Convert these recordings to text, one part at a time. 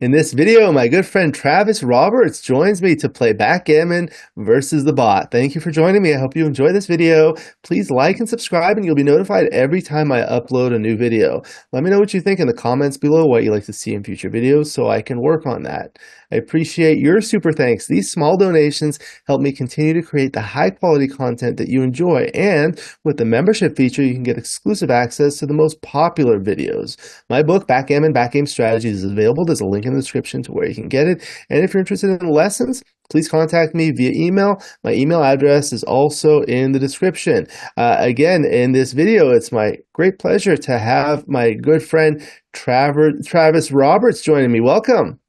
In this video, my good friend Travis Roberts joins me to play Backgammon versus the Bot. Thank you for joining me. I hope you enjoy this video. Please like and subscribe, and you'll be notified every time I upload a new video. Let me know what you think in the comments below, what you'd like to see in future videos, so I can work on that. I appreciate your super thanks. These small donations help me continue to create the high-quality content that you enjoy, and with the membership feature, you can get exclusive access to the most popular videos. My book, Backgammon Backgame Strategies, is available. There's a link in the description to where you can get it. And if you're interested in lessons, please contact me via email. My email address is also in the description. Again, in this video, it's my great pleasure to have my good friend Travis Roberts joining me. Welcome.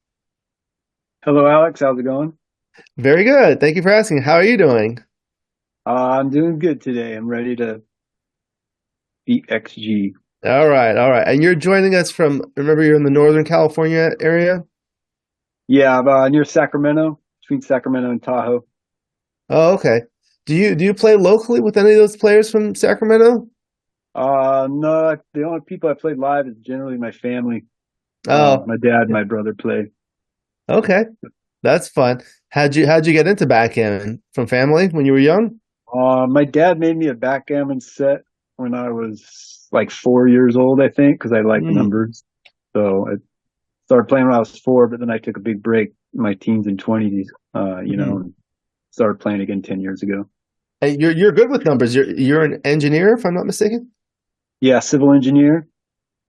Hello, Alex. How's it going? Very good. Thank you for asking. How are you doing? I'm doing good today. I'm ready to beat XG. All right, all right. And you're joining us from, remember you're in the Northern California area? Yeah, I'm near Sacramento, between Sacramento and Tahoe. Oh, okay. Do you play locally with any of those players from Sacramento? No, the only people I played live is generally my family. Oh, My dad and my brother play. okay. That's fun. How'd you get into backgammon? From family when you were young? My dad made me a backgammon set when I was like 4 years old, I think, because I like Mm. numbers. So I started playing when I was four, but then I took a big break in my teens and 20s, Mm. and started playing again 10 years ago. Hey, you're good with numbers. You're an engineer, if I'm not mistaken. Yeah, civil engineer.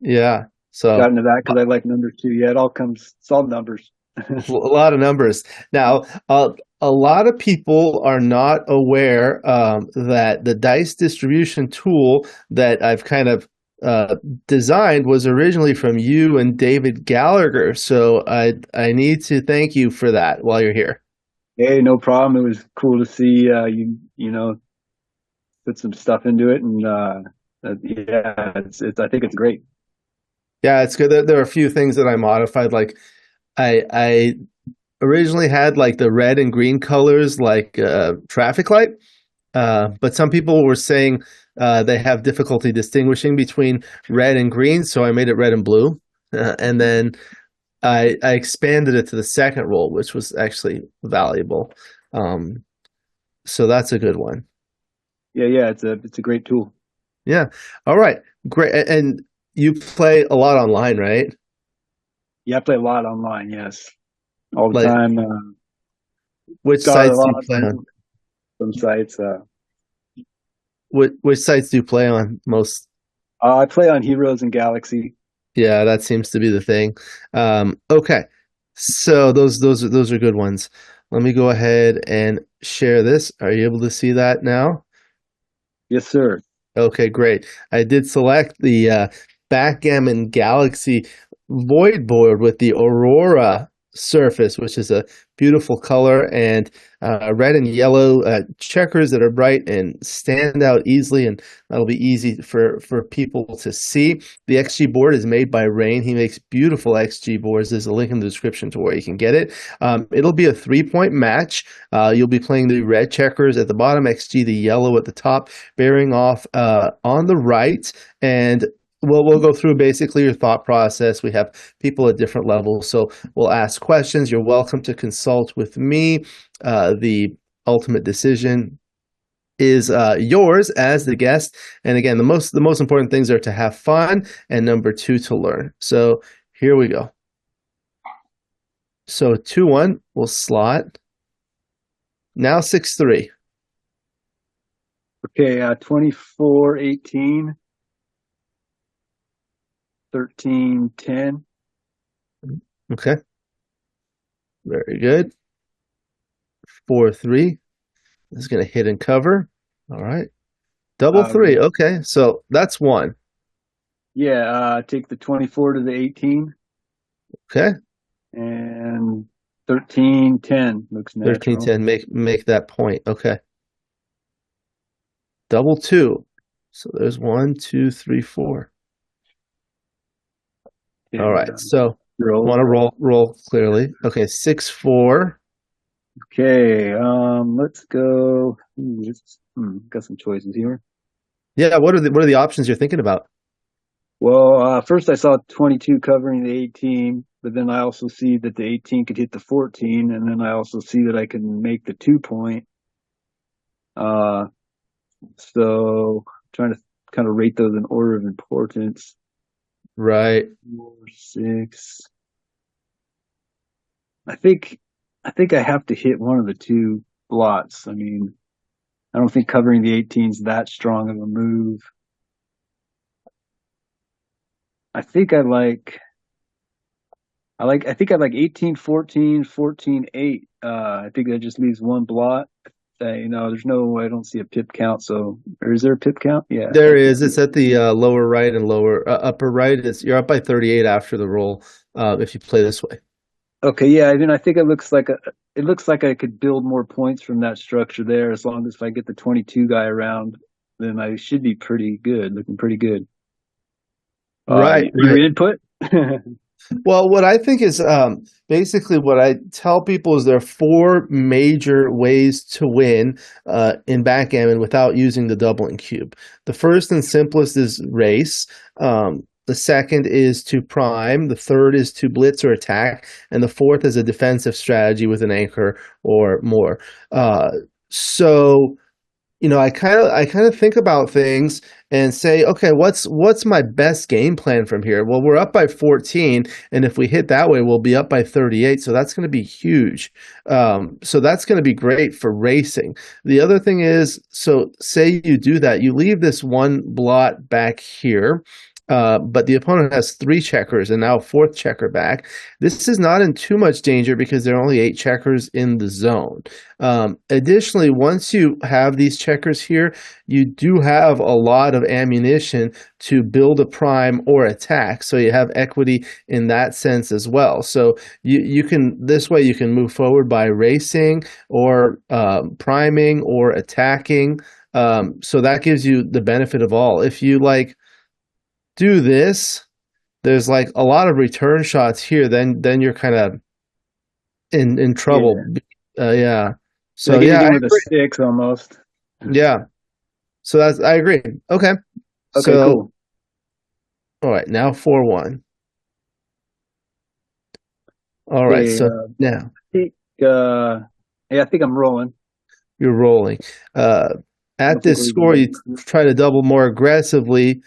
Yeah. Got So into that because I like numbers too. Yeah, it's all numbers. a lot of numbers. Now, a lot of people are not aware that the dice distribution tool that I've kind of designed was originally from you and David Gallagher. So I need to thank you for that while you're here. Hey, no problem. It was cool to see you put some stuff into it, and yeah, it's I think it's great. Yeah, it's good. There are a few things that I modified. Like I originally had like the red and green colors, like traffic light. But some people were saying they have difficulty distinguishing between red and green, so I made it red and blue. And then I expanded it to the second roll, which was actually valuable. Um, so that's a good one. Yeah, it's a great tool. Yeah. All right. Great. And you play a lot online, right? Yeah, I play a lot online. Yes, all the Like, time. which Got a sites do you lot play on? on some sites. Which sites do you play on most? I play on Heroes and Galaxy. Yeah, that seems to be the thing. Okay, so those are good ones. Let me go ahead and share this. Are you able to see that now? Yes, sir. Okay, great. I did select the Backgammon Galaxy Void board with the Aurora surface, which is a beautiful color, and red and yellow checkers that are bright and stand out easily, and that'll be easy for people to see. The XG board is made by Rain. He makes beautiful XG boards. There's a link in the description to where you can get it. It'll be a 3-point match. You'll be playing the red checkers at the bottom, XG the yellow at the top, bearing off on the right, and we'll go through basically your thought process. We have people at different levels, so we'll ask questions. You're welcome to consult with me. The ultimate decision is yours as the guest. And again, the most important things are to have fun, and number two, to learn. So here we go. So 2-1 will slot. Now 6-3. Okay, 24, 18, 13, 10. Okay, very good. 4-3 is going to hit and cover. All right. Double three. Yeah, Okay, so that's one. yeah. Take the 24 to the 18 Okay, and 13, 10 looks 13, natural. 10. Make that point. Okay, double two. So there's 1, 2, 3, 4. All Okay, right. So want roll. to roll clearly. Okay, 6-4. Okay, let's go. Got some choices here. Yeah. What are the options you're thinking about? Well, first I saw 22 covering the 18, but then I also see that the 18 could hit the 14, and then I also see that I can make the 2-point. So trying to kind of rate those in order of importance. Right. 4, 6. I think I have to hit one of the two blots. I mean, I don't think covering the 18 is that strong of a move. I think I like 18, 14, 14, 8. I think that just leaves one blot. There's no way I don't see a pip count. So, or is there a pip count? Yeah. There is. It's at the lower right and lower upper right. You're up by 38 after the roll if you play this way. Okay, yeah. I mean, I think it looks like I could build more points from that structure there. As long as if I get the 22 guy around, then I should be pretty good, looking pretty good. Right. Your input? Well, what I think is basically what I tell people is there are four major ways to win in backgammon without using the doubling cube. The first and simplest is race. The second is to prime. The third is to blitz or attack. And the fourth is a defensive strategy with an anchor or more. So I kind of think about things and say, okay, what's my best game plan from here? Well, we're up by 14, and if we hit that way, we'll be up by 38. So that's going to be huge. So that's going to be great for racing. The other thing is, so say you do that, you leave this one blot back here. But the opponent has 3 checkers and now a 4th checker back. This is not in too much danger because there are only 8 checkers in the zone. Additionally, once you have these checkers here, you do have a lot of ammunition to build a prime or attack. So you have equity in that sense as well. So you can, this way you can move forward by racing or priming or attacking. So that gives you the benefit of all. If you do this, there's a lot of return shots here, then you're kind of in trouble. Yeah. So like yeah, anything with a 6 almost. Yeah. So I agree. Okay. Okay, So, cool. All right, now 4-1. All right, so now I think I'm rolling. you're rolling. At this score, you try to double more aggressively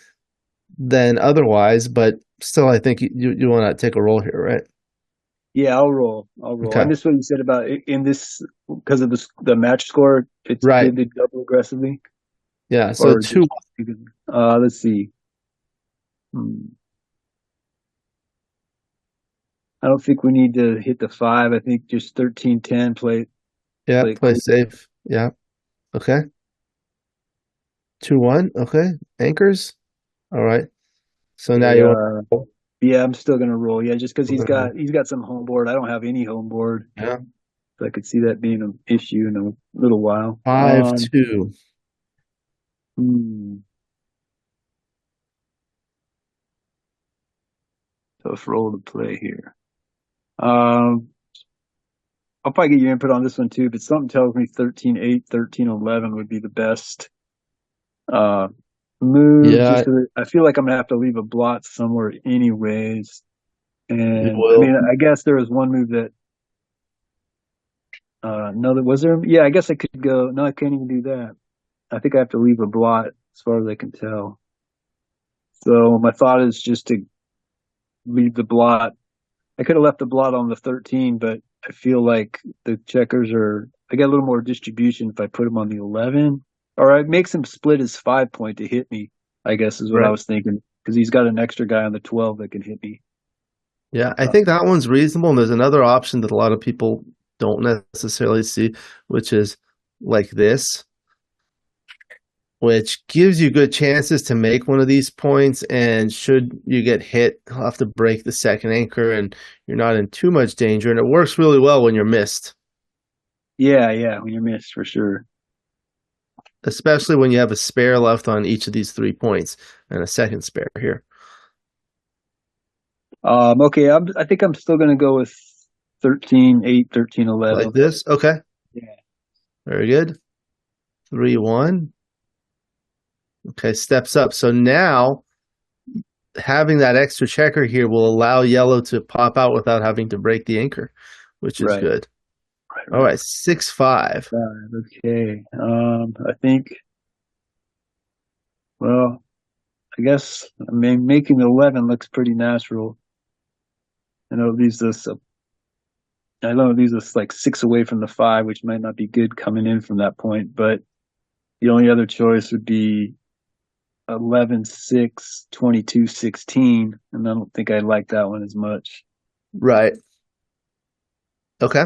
than otherwise, but still, I think you want to take a roll here, right? Yeah, I'll roll. Okay. I missed what you said about in this because of the match score. It's right. They double aggressively. Yeah. So 2. Let's see. I don't think we need to hit the 5. I think just 13-10 play. Yeah, play safe. Yeah. Okay. 2-1. Okay. Anchors. All right. So now you want to roll? Yeah, I'm still gonna roll. Yeah, just because he's got some home board. I don't have any home board. Yeah. So I could see that being an issue in a little while. 5-2. Tough role to play here. I'll probably get your input on this one too, but something tells me 13-8, 13-11 would be the best move. Yeah. I feel like I'm gonna have to leave a blot somewhere anyways. And I mean, I guess there was one move that was there? Yeah, I guess I could go. No, I can't even do that. I think I have to leave a blot as far as I can tell. So my thought is just to leave the blot. I could have left the blot on the 13, but I feel like the checkers I get a little more distribution if I put them on the 11. Or it makes him split his 5-point to hit me, I guess is what I was thinking. Because he's got an extra guy on the 12 that can hit me. Yeah, I think that one's reasonable. And there's another option that a lot of people don't necessarily see, which is like this, which gives you good chances to make one of these points. And should you get hit, you'll have to break the second anchor and you're not in too much danger. And it works really well when you're missed. Yeah, when you're missed for sure. Especially when you have a spare left on each of these 3 points and a second spare here. Okay, I think I'm still going to go with 13-8, 13-11. Like this? Okay. Yeah. Very good. 3-1. Okay, steps up. So now having that extra checker here will allow yellow to pop out without having to break the anchor, which is Right. good. Right. All Right. right, 6-5. Okay. I think. Well, I guess I mean making 11 looks pretty natural. I know it leaves us. I know it leaves us like 6 away from the 5, which might not be good coming in from that point. But the only other choice would be 11, 6, 22, 16, and I don't think I like that one as much. Right. Okay.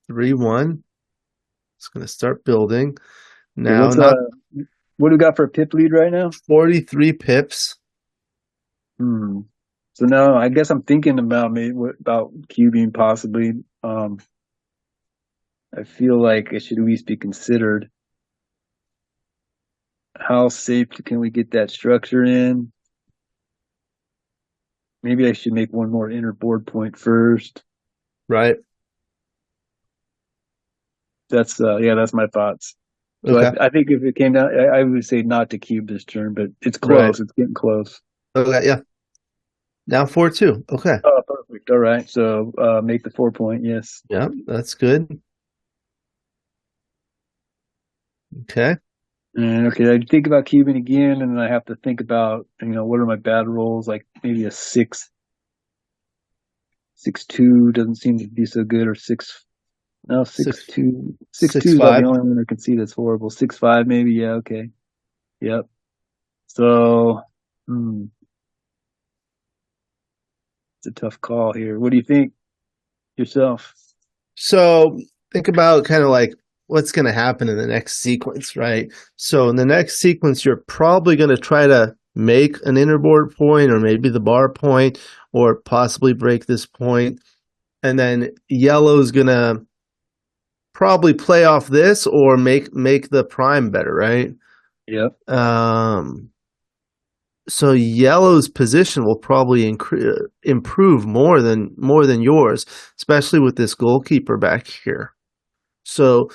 3-1. It's going to start building. Okay, Now, not what do we got for a pip lead right now? 43 pips. So now I guess I'm thinking about about cubing possibly. I feel like it should at least be considered. How safe can we get that structure in? Maybe I should make one more inner board point first. Right. That's my thoughts. So Okay. I think if it came down, I would say not to cube this turn, but it's Right. close. It's getting close. Okay. Yeah. Now 4-2. Okay. Oh, perfect. All right. So make the 4 point. Yes. Yeah, that's good. Okay. And okay, I think about cubing again, and then I have to think about what are my bad rolls? Like maybe a 6-2 doesn't seem to be so good, or 6. No, 6-2. 6-2 is about the 6-5. only one I can see that's horrible. 6-5 maybe. Yeah. Okay. Yep. So, it's a tough call here. What do you think yourself? So think about kind of like what's going to happen in the next sequence, right? So in the next sequence, you're probably going to try to make an inner board point or maybe the bar point or possibly break this point. And then yellow's going to probably play off this or make the prime better, right? Yep. So yellow's position will probably improve more than yours, especially with this goalkeeper back here. So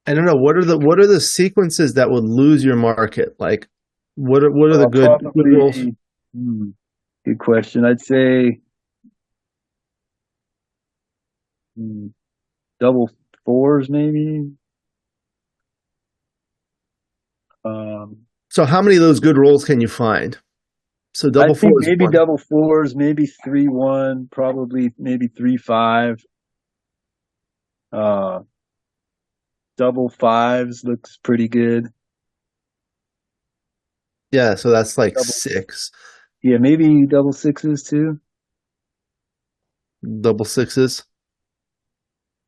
I don't know, what are the sequences that would lose your market? Like what are the good rolls? Good question. I'd say double fours maybe. So how many of those good rolls can you find? So I double think fours. maybe double fours, maybe 3-1, probably maybe 3-5. Double fives looks pretty good. Yeah, so that's like Double, 6. yeah, maybe double sixes too. Double sixes.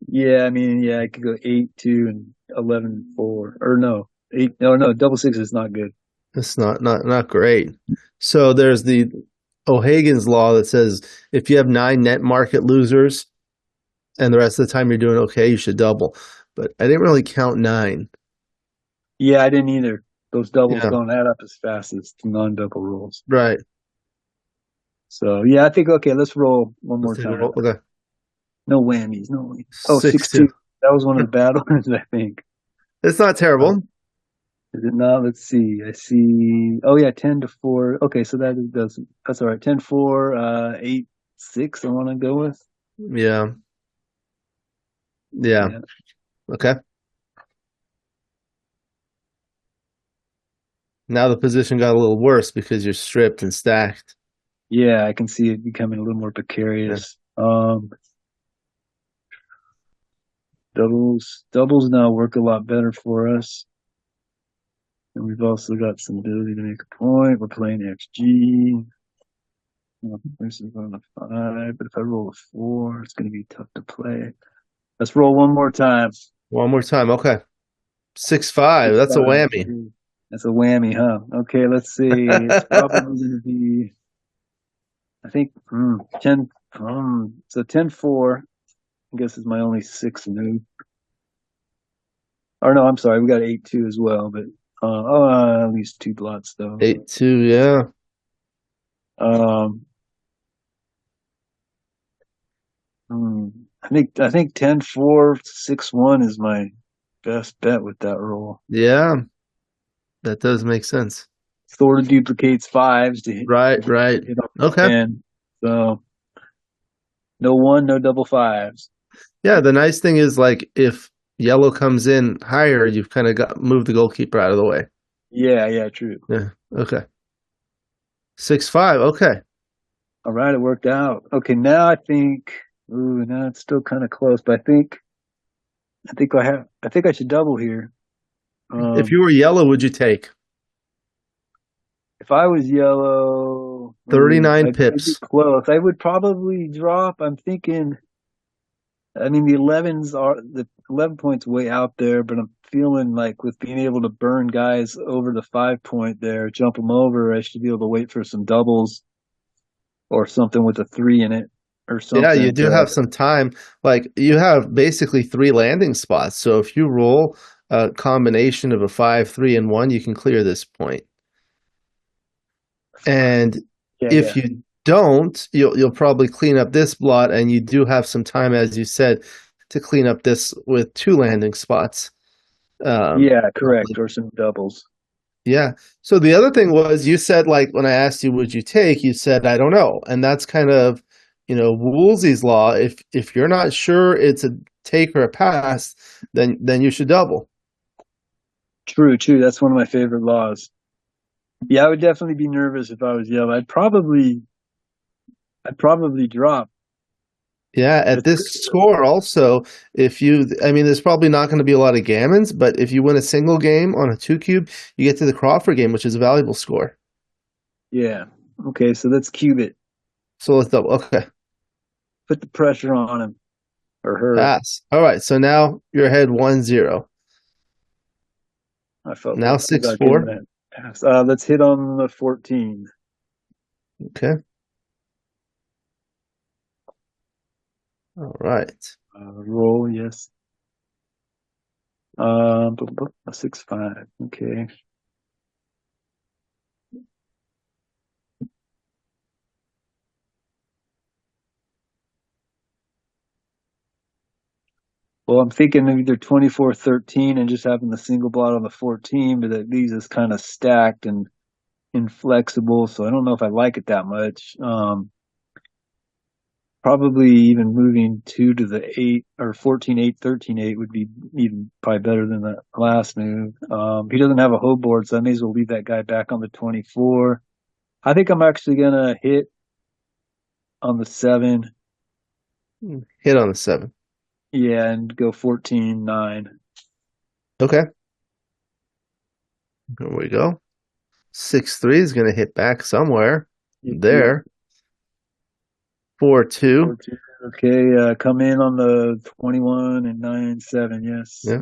Yeah, I mean, yeah, I could go 8-2 and 11-4, or no, 8. No, double six is not good. That's not great. So there's the O'Hagan's law that says if you have 9 net market losers and the rest of the time you're doing okay, you should double. But I didn't really count 9. Yeah, I didn't either. Those doubles Yeah, don't add up as fast as non-double rolls. right. So yeah, I think okay, let's roll one Let's more take a time. roll. Okay. No whammies, no whammies. Oh, 6-2. 6-2. That was one of the bad ones, I think. It's not terrible. Is it not? Let's see. I see. Oh yeah, 10-4. Okay, so that's all right. 10-4, 8-6. I want to go with. Yeah. Yeah. Yeah. Okay. Now the position got a little worse because you're stripped and stacked. Yeah, I can see it becoming a little more precarious. Yeah. Doubles now work a lot better for us. And we've also got some ability to make a point. We're playing XG. This is on a 5, but if I roll a 4, it's going to be tough to play. Let's roll one more time. One more time. Okay. 6-5. That's a whammy. That's a whammy, huh? Okay, let's see. It's probably going to be, I think, 10. So 10-4, I guess, is my only 6 move. Or no, I'm sorry. We got 8-2 as well, but at least 2 blots though. 8-2, yeah. I think 10-4, 6-1 is my best bet with that roll. Yeah. That does make sense. sort of duplicates fives to hit, Right, right. hit on Okay. 10. So no one, no double fives. Yeah, the nice thing is like if yellow comes in higher, you've kind of got moved the goalkeeper out of the way. Yeah, yeah, true. Yeah. Okay. 6-5. Okay. All right, it worked out. Okay, now I think. Ooh, now it's still kind of close, but I think I should double here. If Um, you were yellow, would you take if I was yellow, ooh, 39 I'd be pips? close. I would probably drop. I'm thinking. I mean, the 11 points way out there, but I'm feeling like with being able to burn guys over the 5 point there, jump them over, I should be able to wait for some doubles or something with a three in it or Yeah, you something do to. have some time. Like you have basically three landing spots. So if you roll a combination of a 5, 3, and 1, you can clear this point. And Yeah, if yeah, you don't, you'll probably clean up this blot, and you do have some time, as you said, to clean up this with two landing spots. yeah, correct, Probably. or some doubles. Yeah. So the other thing was you said like when I asked you would you take, you said I don't know. And that's kind of, Woolsey's law. If you're not sure it's a take or a pass, then you should double. True, true. That's one of my favorite laws. Yeah, I would definitely be nervous if I was yellow. I'd probably drop. Yeah, at It's this pretty good. score also, I mean, there's probably not going to be a lot of gammons, but if you win a single game on a two cube, you get to the Crawford game, which is a valuable score. Yeah. Okay, so let's cube it. So let's double. Okay, Put the pressure on him or her. pass. All right, so now you're ahead 1-0. I felt Now good 6 about getting 4. that pass. Let's hit on the 14. Okay, all right. Roll, yes. A 6-5. Okay. Well, I'm thinking of either 24-13 and just having the single blot on the 14, but that leaves us kind of stacked and inflexible. So I don't know if I like it that much. Probably even moving 2 to the 8 or 14-8, 13-8 would be even probably better than the last move. He doesn't have a hoe board, so I may as well leave that guy back on the 24. I think I'm actually gonna hit on the 7. Hit on the 7. Yeah, and go 14-9. Okay, here we go. 6-3 is going to hit back somewhere Yep, yep. there. 4-2. 4-2. Okay, come in on the 21 and 9-7. Yes. Yeah.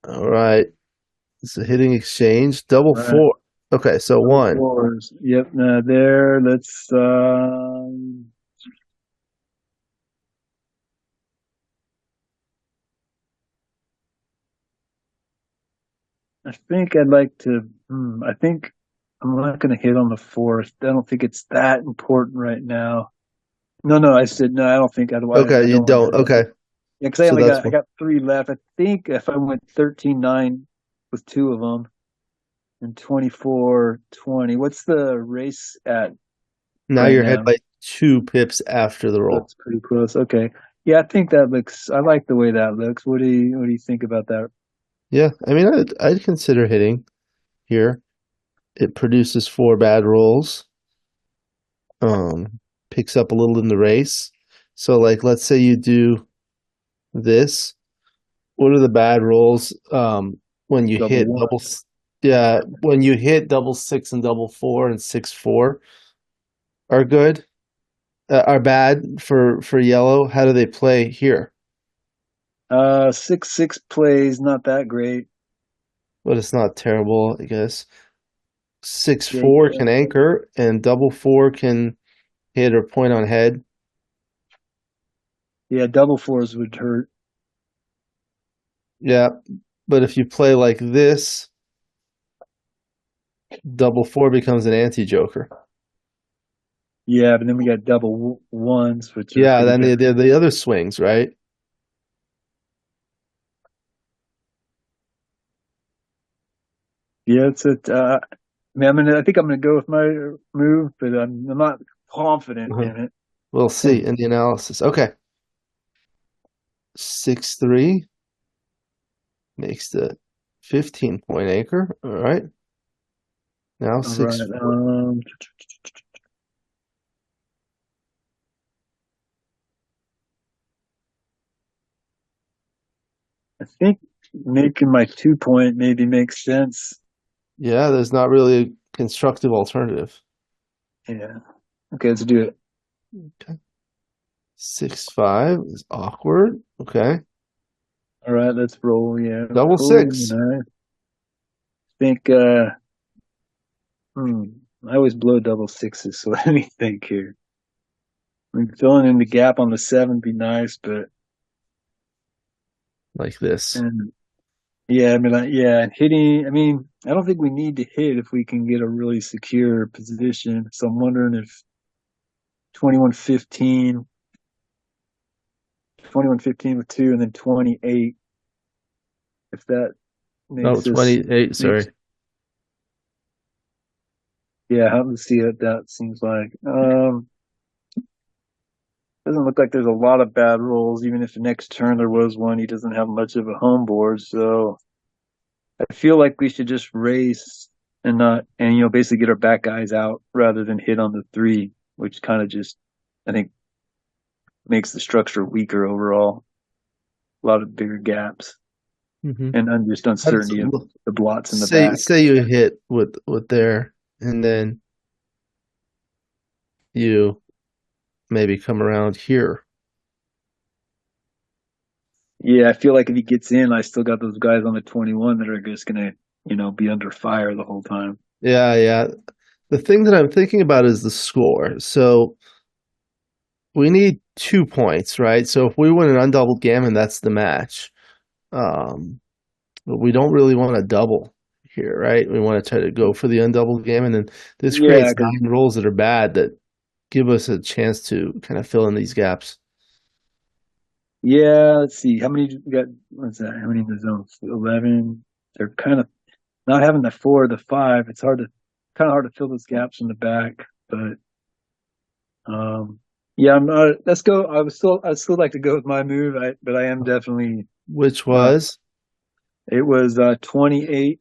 All right. It's a hitting exchange. Double All right. four. Okay, so Double one. fours. Yep. Now there. Let's. I think I'd like to. I think I'm not going to hit on the fourth. I don't think it's that important right now. No, no. I said no. I don't think I'd. Okay, I you don't want to don't. hit on Okay, that. Yeah, because so that's I one. got three left. I think if I went 13-9 with two of them and 24-20, what's the race at Now right you're ahead now? by 2 pips after the roll. That's pretty close. Okay. Yeah, I think that looks. I like the way that looks. What do you think about that? Yeah, I mean, I'd consider hitting here. It produces 4 bad rolls. Picks up a little in the race. So, like, let's say you do this. What are the bad rolls? When you Double hit one. double, yeah, when you hit double 6 and double 4 and 6-4 are good, are bad for yellow. How do they play here? 6-6 plays not that great. But it's not terrible, I guess. Six Yeah, four can anchor, and double 4 can hit or point on head. yeah, double fours would hurt. Yeah, but if you play like this, double 4 becomes an anti-joker. Yeah, but then we got double ones, which are Yeah, pretty then bad. the other swings, right? Yeah, it's a. I mean, I think I'm gonna go with my move, but I'm not confident Uh-huh. in We'll it. see in the analysis. Okay. 6-3 makes the 15-point anchor. All right. Now All right. 6-4. I think making my 2 point maybe makes sense. Yeah, there's not really a constructive alternative. Yeah. Okay, let's do it. Okay. 6-5 is awkward. Okay. All right, let's roll. Yeah. Double Oh, six. I think hmm, I always blow double sixes, so let me think here. I mean, filling in the gap on the seven would be nice, but Like this. and yeah, I mean, yeah, and hitting. I mean, I don't think we need to hit if we can get a really secure position. So I'm wondering if 21-15, 21-15 with two, and then 28. If that No, makes us 28. makes Sorry. yeah, how to see it. That seems like doesn't look like there's a lot of bad rolls. Even if the next turn there was one, he doesn't have much of a home board. So I feel like we should just race and not and basically get our back guys out rather than hit on the three, which kind of just I think makes the structure weaker overall. A lot of bigger gaps Hmm. and just Let's uncertainty of the blots in the say back. say you hit with there, and then you maybe come around here. Yeah, I feel like if he gets in, I still got those guys on the 21 that are just gonna, be under fire the whole time. Yeah, yeah. The thing that I'm thinking about is the score. So we need 2 points, right? So if we win an undoubled gammon, that's the match. Um, but we don't really want to double here, right? We want to try to go for the undoubled gammon, and this Yeah, creates because nine rolls that are bad that give us a chance to kind of fill in these gaps. yeah, let's see. How many we got? What's that? How many in the zone? 11. They're kind of not having the four or the five. It's kind of hard to fill those gaps in the back. But um, yeah, I'm not. Let's go. I'd still like to go with my move. But I am definitely. Which Uh, was, it was 28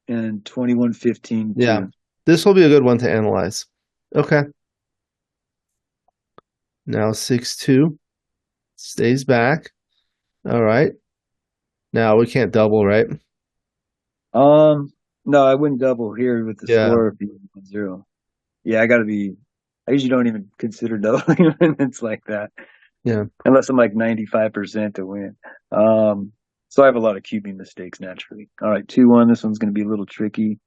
and 21-15 yeah, too. this will be a good one to analyze. Okay, now 6-2 stays back. All right, now we can't double, right? No, I wouldn't double here with the Yeah, score being 1-0. Yeah, I got to be. I usually don't even consider doubling when it's like that, yeah. unless I'm like 95% to win. Um, so I have a lot of cubing mistakes naturally. All right, 2-1. This one's going to be a little tricky.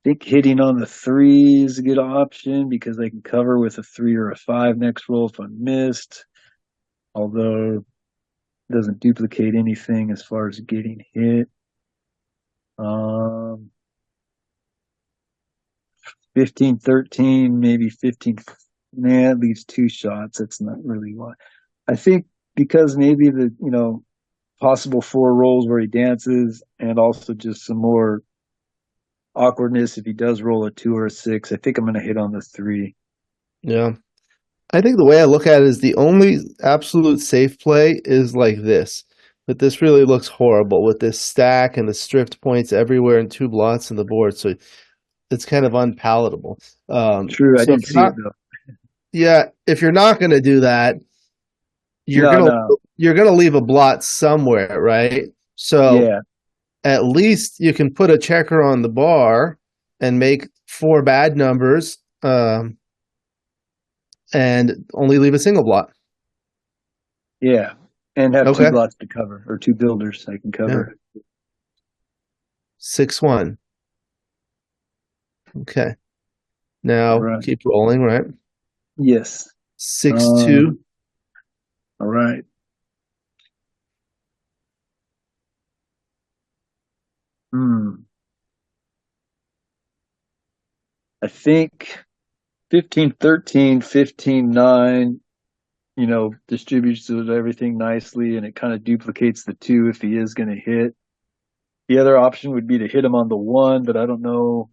I think hitting on the three is a good option because I can cover with a three or a five next roll if I'm missed. Although it doesn't duplicate anything as far as getting hit. Um, 15-13, maybe 15. Nah, it leaves two shots. That's not really what I think because maybe the possible four rolls where he dances and also just some more awkwardness if he does roll a two or a six. I think I'm going to hit on the three. Yeah. I think the way I look at it is the only absolute safe play is like this. But this really looks horrible with this stack and the stripped points everywhere and two blots in the board. So it's kind of unpalatable. True, I So if didn't you're see it not, though. yeah, if you're not going to do that, you're No, gonna no, you're gonna leave a blot somewhere, right? So yeah, at least you can put a checker on the bar and make four bad numbers, and only leave a single blot. yeah, and have two Okay. blots to cover or two builders I can Yeah. cover. 6-1. Okay. All Now right. keep rolling, right? Yes. 6-2. All right. Hmm. I think 15-13, 15-9. distributes everything nicely, and it kind of duplicates the 2 if he is going to hit. The other option would be to hit him on the 1, but I don't know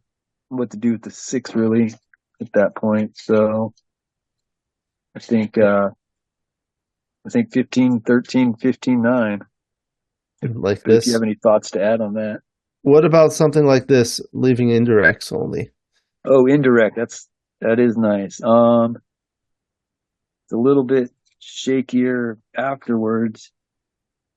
what to do with the 6 really at that point. So I think 15, 13, 15, 9. Like But if you this. have any thoughts to add on that. What about something like this, leaving indirects only? Oh, indirect. That is nice. It's a little bit shakier afterwards.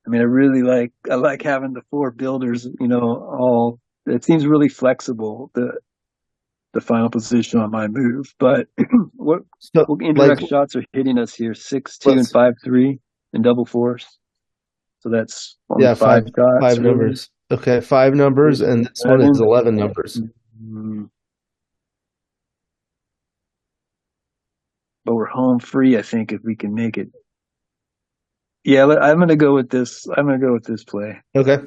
I mean, I like having the 4 builders, all it seems really flexible, the final position on my move. But what So, what like, indirect shots are hitting us here? 6, 2, and let's 5, 3 and double force. So that's only yeah, 5 shots, five really. numbers. Okay, 5 numbers, and this one is 7. 11 numbers. But we're home free, I think, if we can make it. Yeah, I'm gonna go with this. I'm gonna go with this play. Okay.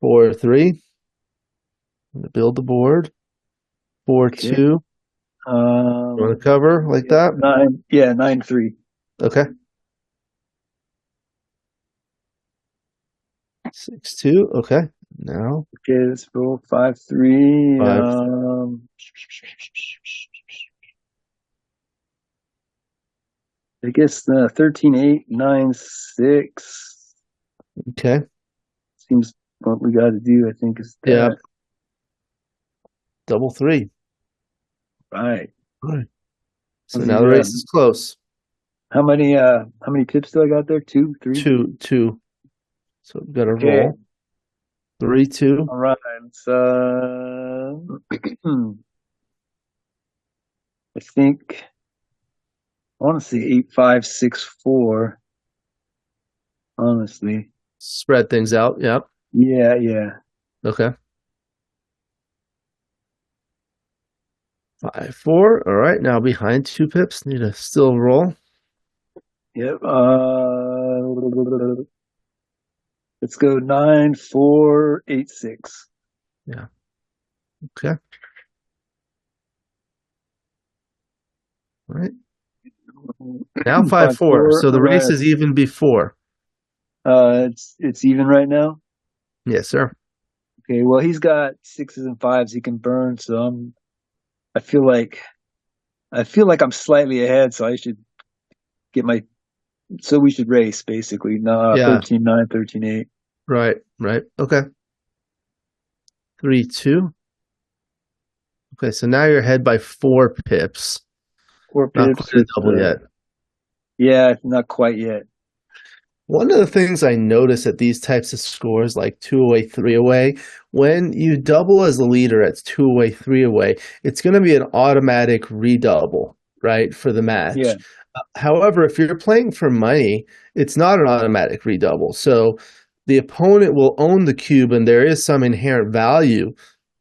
4, 3. Build the board. 4, Okay. 2. Want to cover like that? 9. Yeah, 9, 3. Okay. 6, 2. Okay. Now Okay, let's roll 5, 3. 5. I guess 13, 8, 9, 6 Okay. seems what we got to do. I think is that. Yeah. Double 3. Right. All right. So Was now he, the race is close. how many pips do I got there? 2, 3? 2, 2. So we've got to Okay. roll. 3, 2. All right. I think I want to say 8, 5, 6, 4. Honestly. Spread things out. Yep. Yeah, yeah. Okay. 5, 4. All right. Now behind 2 pips. Need to still roll. Yep. Let's go 9, 4, 8, 6. Yeah. Okay. All right. Now 5, 4. So the race is even before. It's even right now. Yes, sir. Okay. Well, he's got 6s and 5s he can burn, so I feel like I'm slightly ahead, so I should get my. So we should race basically. No, Yeah. 13, 9, 13, 8. Right. Right. Okay. 3, 2. Okay. So now you're ahead by 4 pips. 4 Not pips. quite a double yet. Yeah, not quite yet. One of the things I notice at these types of scores, like 2 away, 3 away, when you double as a leader at 2 away, 3 away, it's going to be an automatic redouble, right, for the match. Yeah. However, if you're playing for money, it's not an automatic redouble. So the opponent will own the cube, and there is some inherent value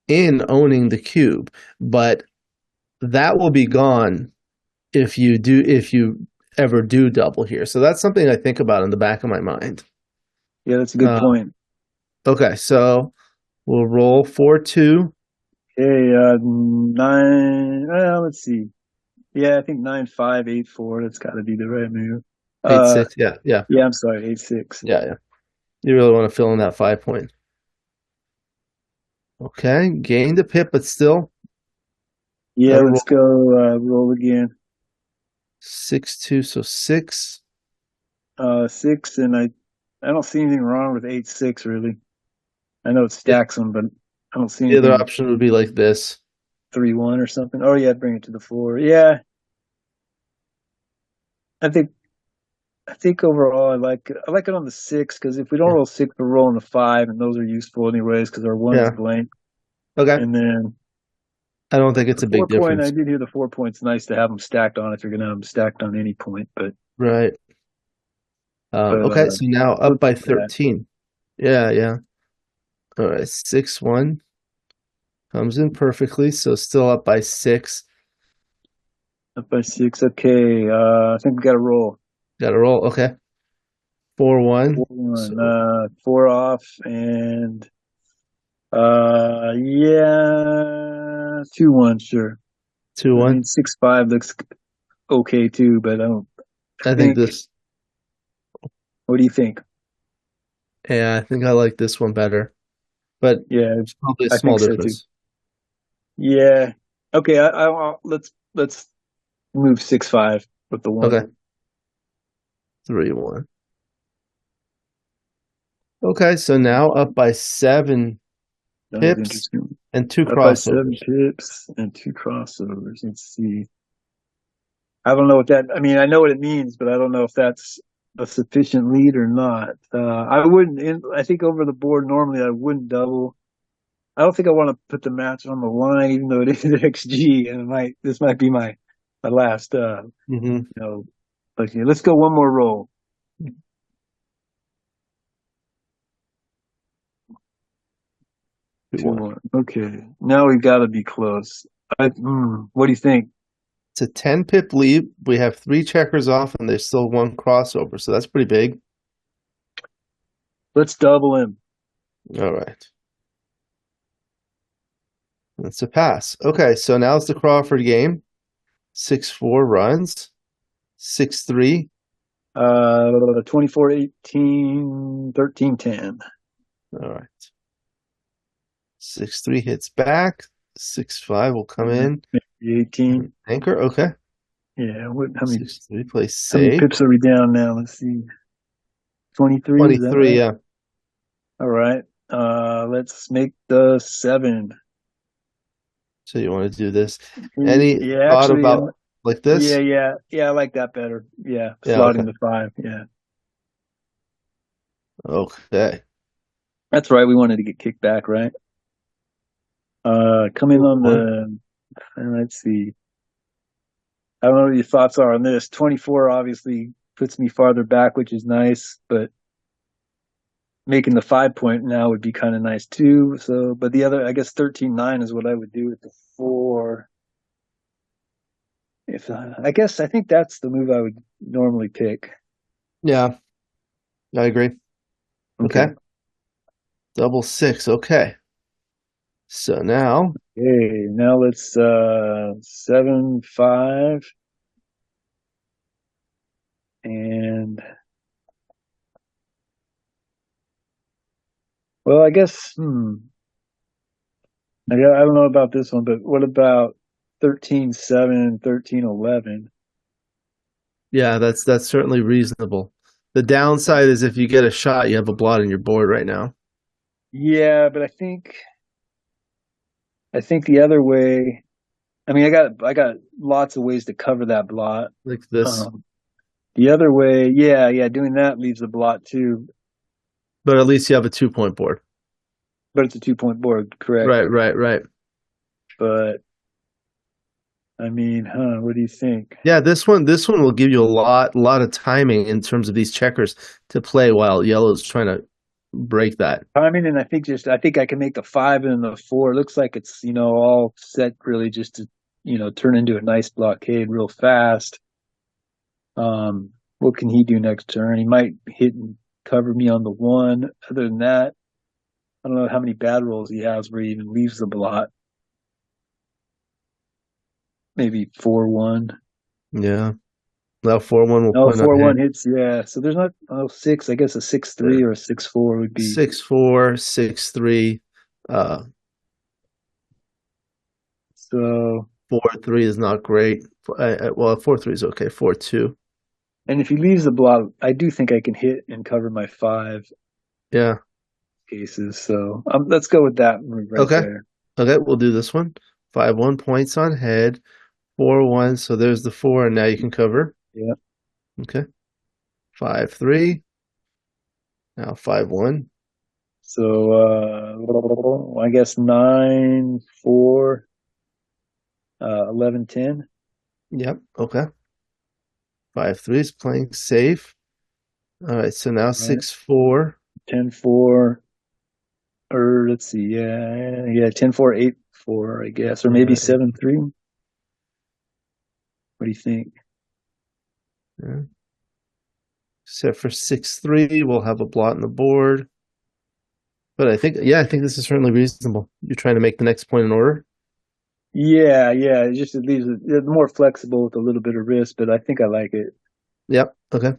in owning the cube, but that will be gone if you ever do double here. So that's something I think about in the back of my mind. Yeah, that's a good point. Okay, so we'll roll 4, 2. Okay, 9. Let's see. Yeah, I think 9, 5, 8, 4. That's got to be the right move. 8, 6. Yeah, yeah. Yeah, I'm sorry, 8, 6. Yeah, yeah. You really want to fill in that 5 point. Okay, gained a pip, but still. Yeah, let's go roll again. 6, 2, so 6. 6, and I don't see anything wrong with 8, 6 really. I know it stacks them, but I don't see anything. The other option would be like this. 3, 1 or something. Oh yeah, bring it to the 4. Yeah. I think overall I like it on the 6 because if we don't roll 6, we're rolling the 5, and those are useful anyways because our 1 is blank. Okay. And then I don't think it's a big difference. I did hear the 4 points. Nice to have them stacked on if you're going to have them stacked on any point, but right. Okay, so now up by 13. Yeah, yeah. All right, 6, 1 comes in perfectly, so still up by 6. Up by 6. Okay, I think we got to roll. Got to roll. Okay. 4, 1. 4, 1. So. 4 off, and yeah, 2, 1. Sure. 2, 1. 6, 5 looks okay too, but I don't I think think. this, What do you think? yeah, I think I like this one better, but Yeah, it's probably a I small think so too. difference. Yeah. Okay. Let's move 6-5 with the one. Okay, 3-1. Okay, so now up by 7 That was pips interesting. and 2 Up by 7 pips and 2 crossovers. Let's see. I don't know what that. I mean, I know what it means, but I don't know if that's a sufficient lead or not. I wouldn't. I think over the board normally I wouldn't double. I don't think I want to put the match on the line, even though it is XG, and this might be my last. Mm-hmm. You know, okay, let's go one more roll. 2-1. 2-1. Okay, now we've got to be close. What do you think? It's a 10 pip lead. We have 3 checkers off, and there's still 1 crossover, so that's pretty big. Let's double him. All right. That's a pass. Okay, so now it's the Crawford game. 6-4 runs. 6-3. 24, 18, 13, 10. All right. 6-3 hits back. 6-5 will come in. Maybe 18. Anchor. Okay. Yeah. How many 6-3 plays how many safe. pips are we down now? Let's see. 23, is that 23. right? Yeah. All right. Let's make the 7. So you want to do this? Any Yeah, thought actually, about like yeah, this? yeah, yeah, I like that better. Yeah, Yeah. Okay. slotting the 5. Yeah. Okay. That's right. We wanted to get kicked back, right? Come in on 1. the, let's see. I don't know what your thoughts are on this. 24 obviously puts me farther back, which is nice, but making the 5 point now would be kind of nice too. So, but the other, I guess 13-9 is what I would do with the 4. If I guess I think that's the move I would normally pick. Yeah. I agree. Okay. Okay. Double 6. Okay. So now, Okay, now let's 7-5 and well, I guess I don't know about this one, but what about 13-7, 13-11? yeah, that's certainly reasonable. The downside is if you get a shot, you have a blot on your board right now. Yeah, but I think the other way. I mean, I got lots of ways to cover that blot. Like this. Um, the other way, yeah, doing that leaves a blot too, But at least you have a 2-point board. but it's a 2 point board, correct? Right, right, right. But I mean, what do you think? Yeah, this one will give you a lot of timing in terms of these checkers to play while yellow's trying to break that. Timing, and I think I can make the 5 and the 4. It looks like it's all set really just to turn into a nice blockade real fast. What can he do next turn? He might hit and cover me on the 1. Other than that, I don't know how many bad rolls he has where he even leaves the blot. Maybe 4-1. Yeah. Now 4-1 will No, point on 4-1 him. hits. Yeah. So there's not 6. I guess a 6-3 Yeah. or a 6-4 would be 6-4, 6-3, so. 4-3 is not great. Well, 4-3 is okay. 4-2. And if he leaves the block, I do think I can hit and cover my 5 Yeah. cases. So let's go with that move right Okay. there. Okay, we'll do this one. 5-1 points on head. 4-1. So there's the 4, and now you can cover. Yeah. Okay. 5-3. Now 5-1. So I guess 9-4, 11-10. Yep. Okay. 5-3 is playing safe. All right. So now Right. 6-4. 10-4, or let's see, yeah, 10-4, 8-4, I guess, or maybe 7-3. What do you think? Yeah. Except for 6-3, we'll have a blot on the board. But I think this is certainly reasonable. You're trying to make the next point in order. Yeah, yeah. It just it leaves it more flexible with a little bit of risk, but I think I like it. Yep. Okay.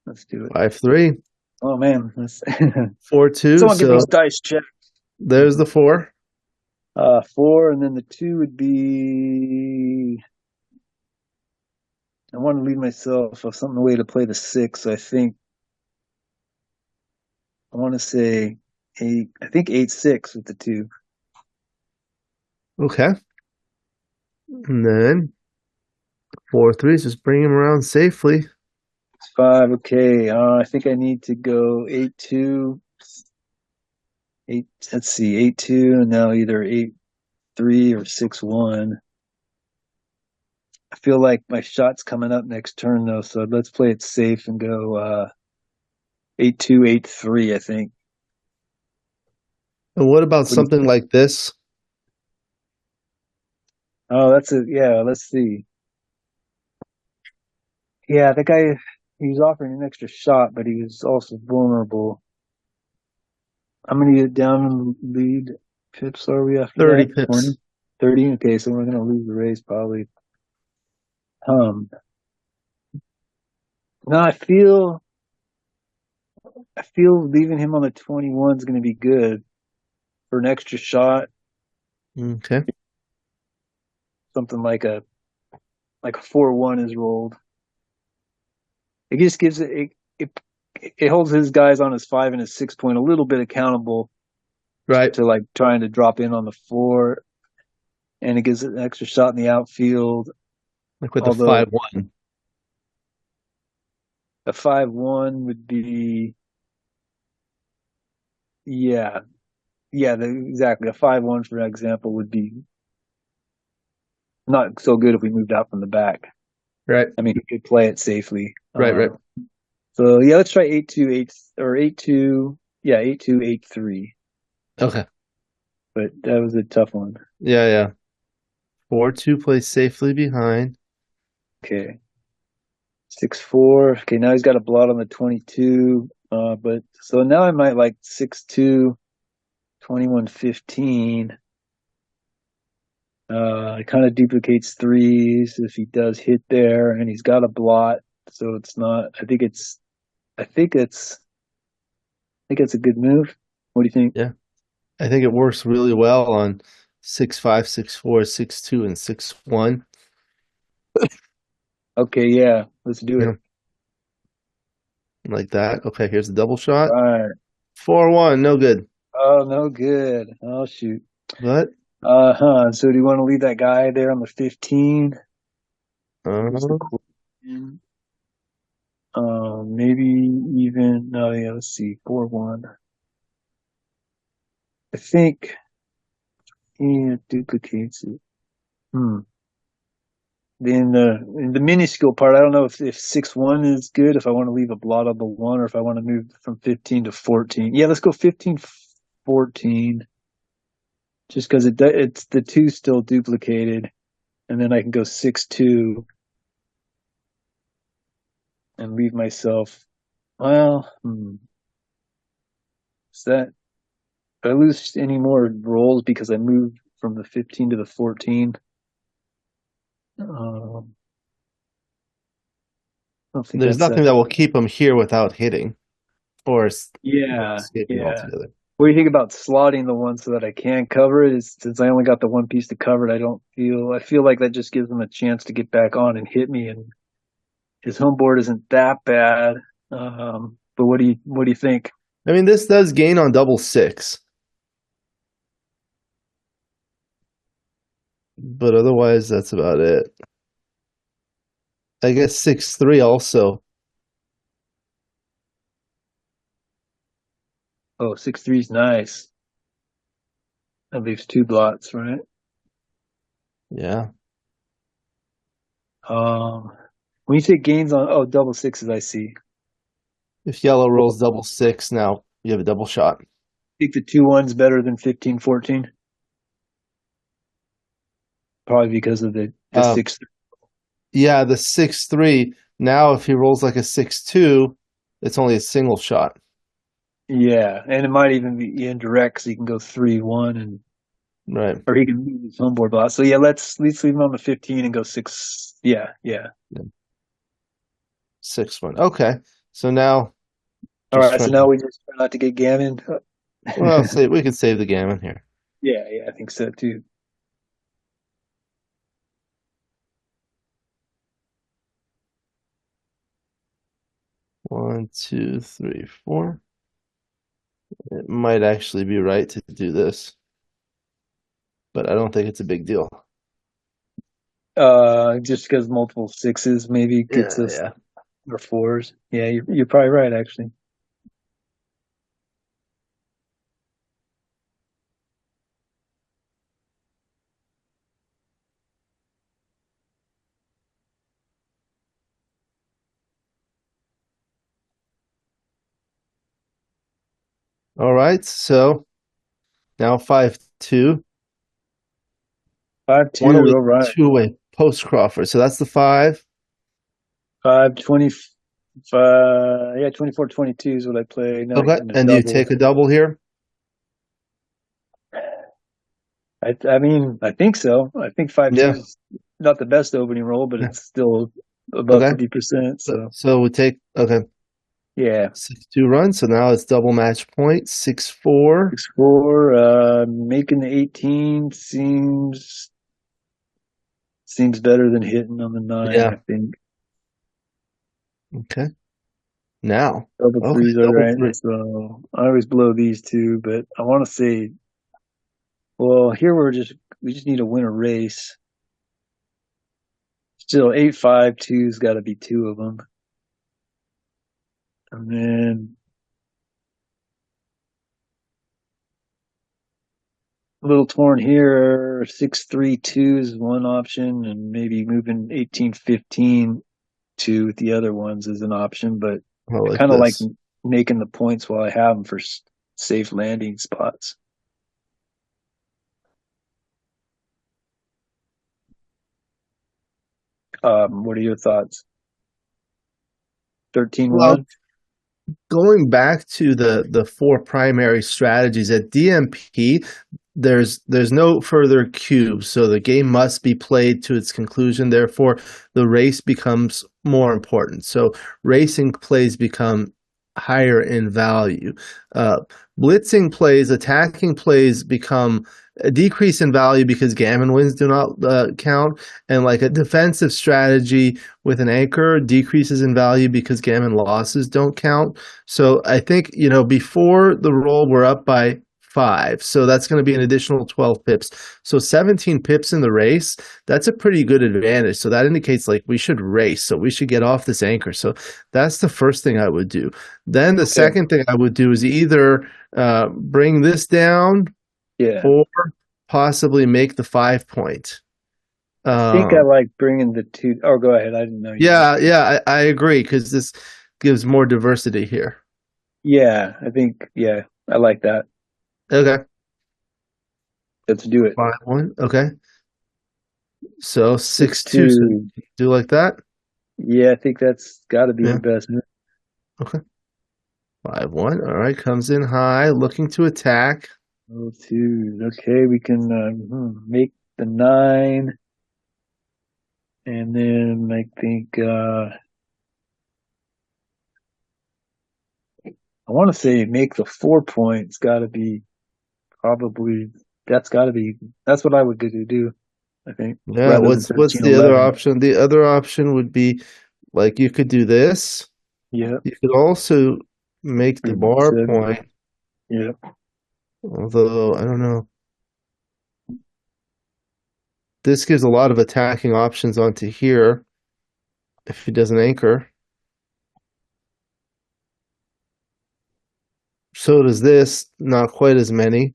Let's do it. 5-3. Oh man, Four two. someone get So these dice checked. there's the four. Four, and then the two would be. I want to leave myself something away to play the six. So I think I want to say eight. I think 8-6 with the two. Okay. And then 4-3. Just bring him around safely. It's five. Okay. I think I need to go 8-2. Eight. Let's see, 8-2, and now either 8-3 or 6-1. I feel like my shot's coming up next turn though, so let's play it safe and go 8-2, 8-3. I think. And what about What do you something think? like this? Oh, that's it. Yeah. Let's see. Yeah, the guy he was offering an extra shot, but he was also vulnerable. I'm gonna get down in the lead. Pips are we after 30 that? pips. 20? 30? Okay, so we're gonna lose the race probably. Um no, I feel leaving him on the 21 is gonna be good for an extra shot, Okay. something like a 4-1 is rolled. It just gives it holds his guys on his 5 and his 6 point a little bit accountable Right. to like trying to drop in on the 4, and it gives it an extra shot in the outfield. Like with the Although 5-1. a 5-1 would be, yeah, yeah, exactly. A 5-1, for example, would be not so good if we moved out from the back. Right. I mean, we could play it safely. Right. Right. So yeah, let's try 8-2, 8 or 8-2. Yeah, 8-2, 8-3. Okay. But that was a tough one. Yeah. Yeah. 4-2 plays safely behind. Okay, 6-4. Okay, now he's got a blot on the 22. But so now I might like 6-2, 21-15. It kind of duplicates threes if he does hit there, and he's got a blot, so it's not. I think it's a good move. What do you think? Yeah. I think it works really well on 6-5, 6-4, 6-2, and 6-1. Okay, yeah, let's do it. Yeah. Like that. Okay, here's the double shot. Right. 4-1, no good. Oh, no good. Oh shoot. But So do you want to leave that guy there on the 15? What's the uh, question? Maybe even. No, yeah. Let's see. 4-1. I think he duplicates it. Hmm. In the minuscule part, I don't know if 6-1 is good, if I want to leave a blot on the one, or if I want to move from 15 to 14. Yeah, let's go 15-14, just because it's the two still duplicated, and then I can go 6-2 and leave myself. Well, is that do I lose any more rolls because I moved from the 15 to the 14? I don't think there's that's that. nothing that will keep him here without hitting or Yeah, escaping yeah. altogether. What do you think about slotting the one so that I can cover it? Since I only got the one piece to cover it, I feel like that just gives him a chance to get back on and hit me. And his home board isn't that bad. But what do you think? I mean, this does gain on double six, but otherwise, that's about it. I guess 6-3 also. Oh, 6-3 is nice. That leaves two blots, right? Yeah. Um, when you say gains on double sixes, I see. If yellow Well, rolls double six, now you have a double shot. I think the 2-1's better than 15-14, probably because of the Um, 6. yeah, the 6-3. Now, if he rolls like a 6-2, it's only a single shot. Yeah, and it might even be indirect, so you can go 3-1 and Right. or he can move his home board blot. So yeah, let's leave him on the 15 and go 6. Yeah, yeah. Yeah. 6-1. Okay. So now All just right, so trying now to, we just try not to get gammon. well, say we can save the gammon here. Yeah, yeah, I think so too. 1, 2, 3, 4. It might actually be right to do this, but I don't think it's a big deal. Just because multiple sixes maybe gets Yeah, us yeah. or fours. Yeah, you're probably right actually. All right. So now 5-2. 5-2. One away, All right. two away. Post Crawford. So that's the 5. 5-25. Yeah, 24-22 is what I play. Now Okay. getting a And do you double. take a double here? I mean, I think so. I think 5-2 Yeah. is not the best opening roll, but Yeah. it's still above Okay. 50%. So, So so we take, okay, yeah, 6-2 run. So now it's double match point, 6-4. 6-4. Making the 18 seems better than hitting on the 9. I Yeah. think Okay. Now. double Okay. threes are Double right. three. So I always blow these two, but I want to say, well, here we just need to win a race. Still 8-5-2's got to be two of them, and then a little torn here. 6-3-2 is one option, and maybe moving 18-15 to the other ones is an option. But I I like kind of like this. making the points while I have them for safe landing spots. What are your thoughts? 13 Well, 1? going back to the four primary strategies at DMP, there's no further cubes, so the game must be played to its conclusion. Therefore, the race becomes more important. So racing plays become higher in value. Uh, Blitzing plays, attacking plays become a decrease in value because gammon wins do not count, and like a defensive strategy with an anchor decreases in value because gammon losses don't count. So I think, before the roll, we're up by 5. So that's going to be an additional 12 pips. So 17 pips in the race, that's a pretty good advantage. So that indicates like we should race. So we should get off this anchor. So that's the first thing I would do. Then the Okay. second thing I would do is either bring this down Yeah. or possibly make the 5 point. I think I Um, like bringing the two. Oh, go ahead. I didn't know you were. yeah, yeah, I agree because this gives more diversity here. Yeah, I think, yeah, I like that. Okay, Let's do it. 5-1. Okay, so Six 6-2. So two. do like that. Yeah, I think that's got to be the Yeah. best move. Okay. 5-1. All right. Comes in high, looking to attack. Oh, twos. Okay, we can make the 9, and then I think I want to say make the 4 point. It's got to be probably that's got to be that's what I would do. I think Yeah. rather than What's 13 the other 11. option? The other option would be like you could do this. Yeah, You could also make the maybe bar 7. point, Yeah, although I don't know. This gives a lot of attacking options onto here if he doesn't anchor. So does this, not quite as many.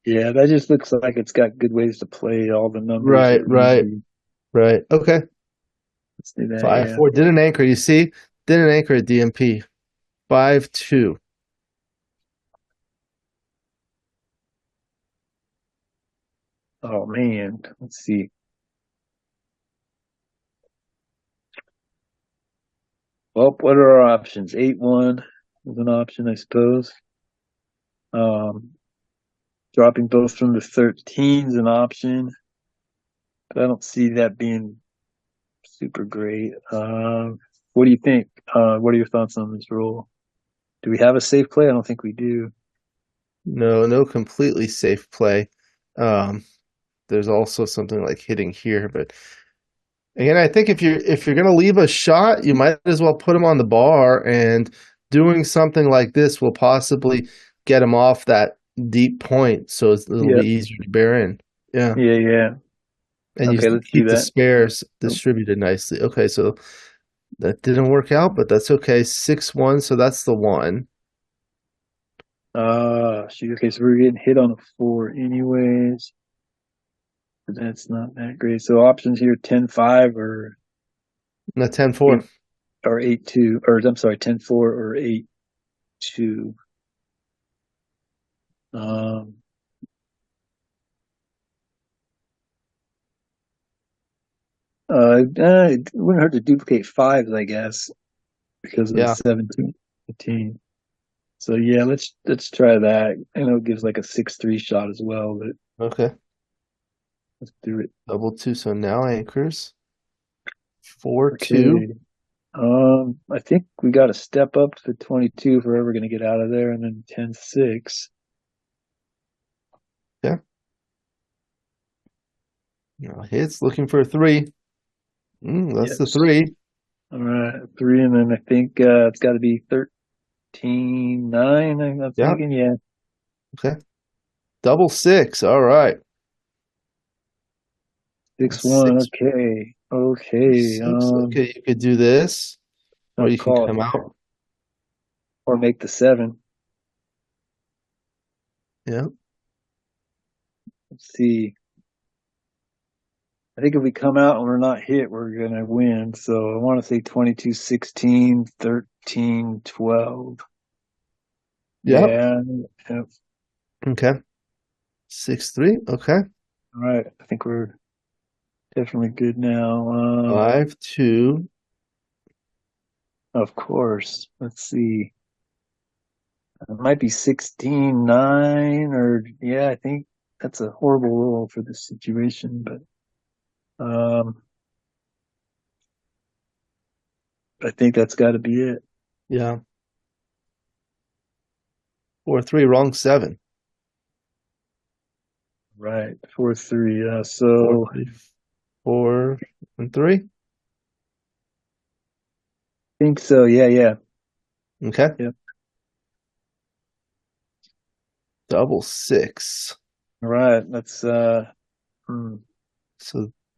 yeah. That just looks like it's got good ways to play all the numbers Right, that we right, need. right. Okay. Let's do that. Five Yeah. four didn't anchor. You see, didn't anchor at DMP. 5-2. Oh man. Let's see. Well, what are our options? 8-1 is an option, I suppose. Um, Dropping both from the 13's an option, but I don't see that being super great. What do you think? What are your thoughts on this rule? Do we have a safe play? I don't think we do. No, no completely safe play. Um, there's also something like hitting here, but again, I think if you're gonna leave a shot, you might as well put him on the bar, and doing something like this will possibly get him off that deep point, so it'll Yeah, be easier to bear in. Yeah, yeah. and you Okay, let's do keep the that. spares Nope. distributed nicely. Okay, so that didn't work out, but that's okay. 6-1, so that's the one. Shoot. Okay, so we're getting hit on a 4 anyways. But that's not that great. So options here: 10-5 or And the 10-4. 8 or 8-2, or I'm sorry, 10-4 or 8-2. Um, it wouldn't hurt to duplicate fives, I guess, because of the Yeah. 17, 15. So yeah, let's try that. I know it gives like a 6-3 shot as well, but Okay. let's do it. Double two. So now anchors. 4-2. Okay. I think we got to step up to 22 if we're ever going to get out of there, and then 10-6. Yeah. Now hits looking for a 3. That's the Yes. 3. All right, 3, and then I think it's got to be 13-9. I'm Yeah. thinking, yeah. Okay. Double 6. All right. 6-1. 6. Okay. Okay. 6. Okay, you could do this, or I'll you can call come it out. or make the 7. Yeah. Let's see. I think if we come out and we're not hit, we're going to win. So I want to say 22-16, 13-12. Yep. Yeah. Yep. Okay. 6-3. Okay. All right. I think we're definitely good now. 5-2. Of course. Let's see. It might be 16-9 or yeah, I think that's a horrible rule for this situation, but I think that's got to be it. Yeah. 4-3. Wrong 7. Right. 4-3. 4-3. 4-3. I think so. Yeah. Okay. Yep. Double 6. All right. Let's So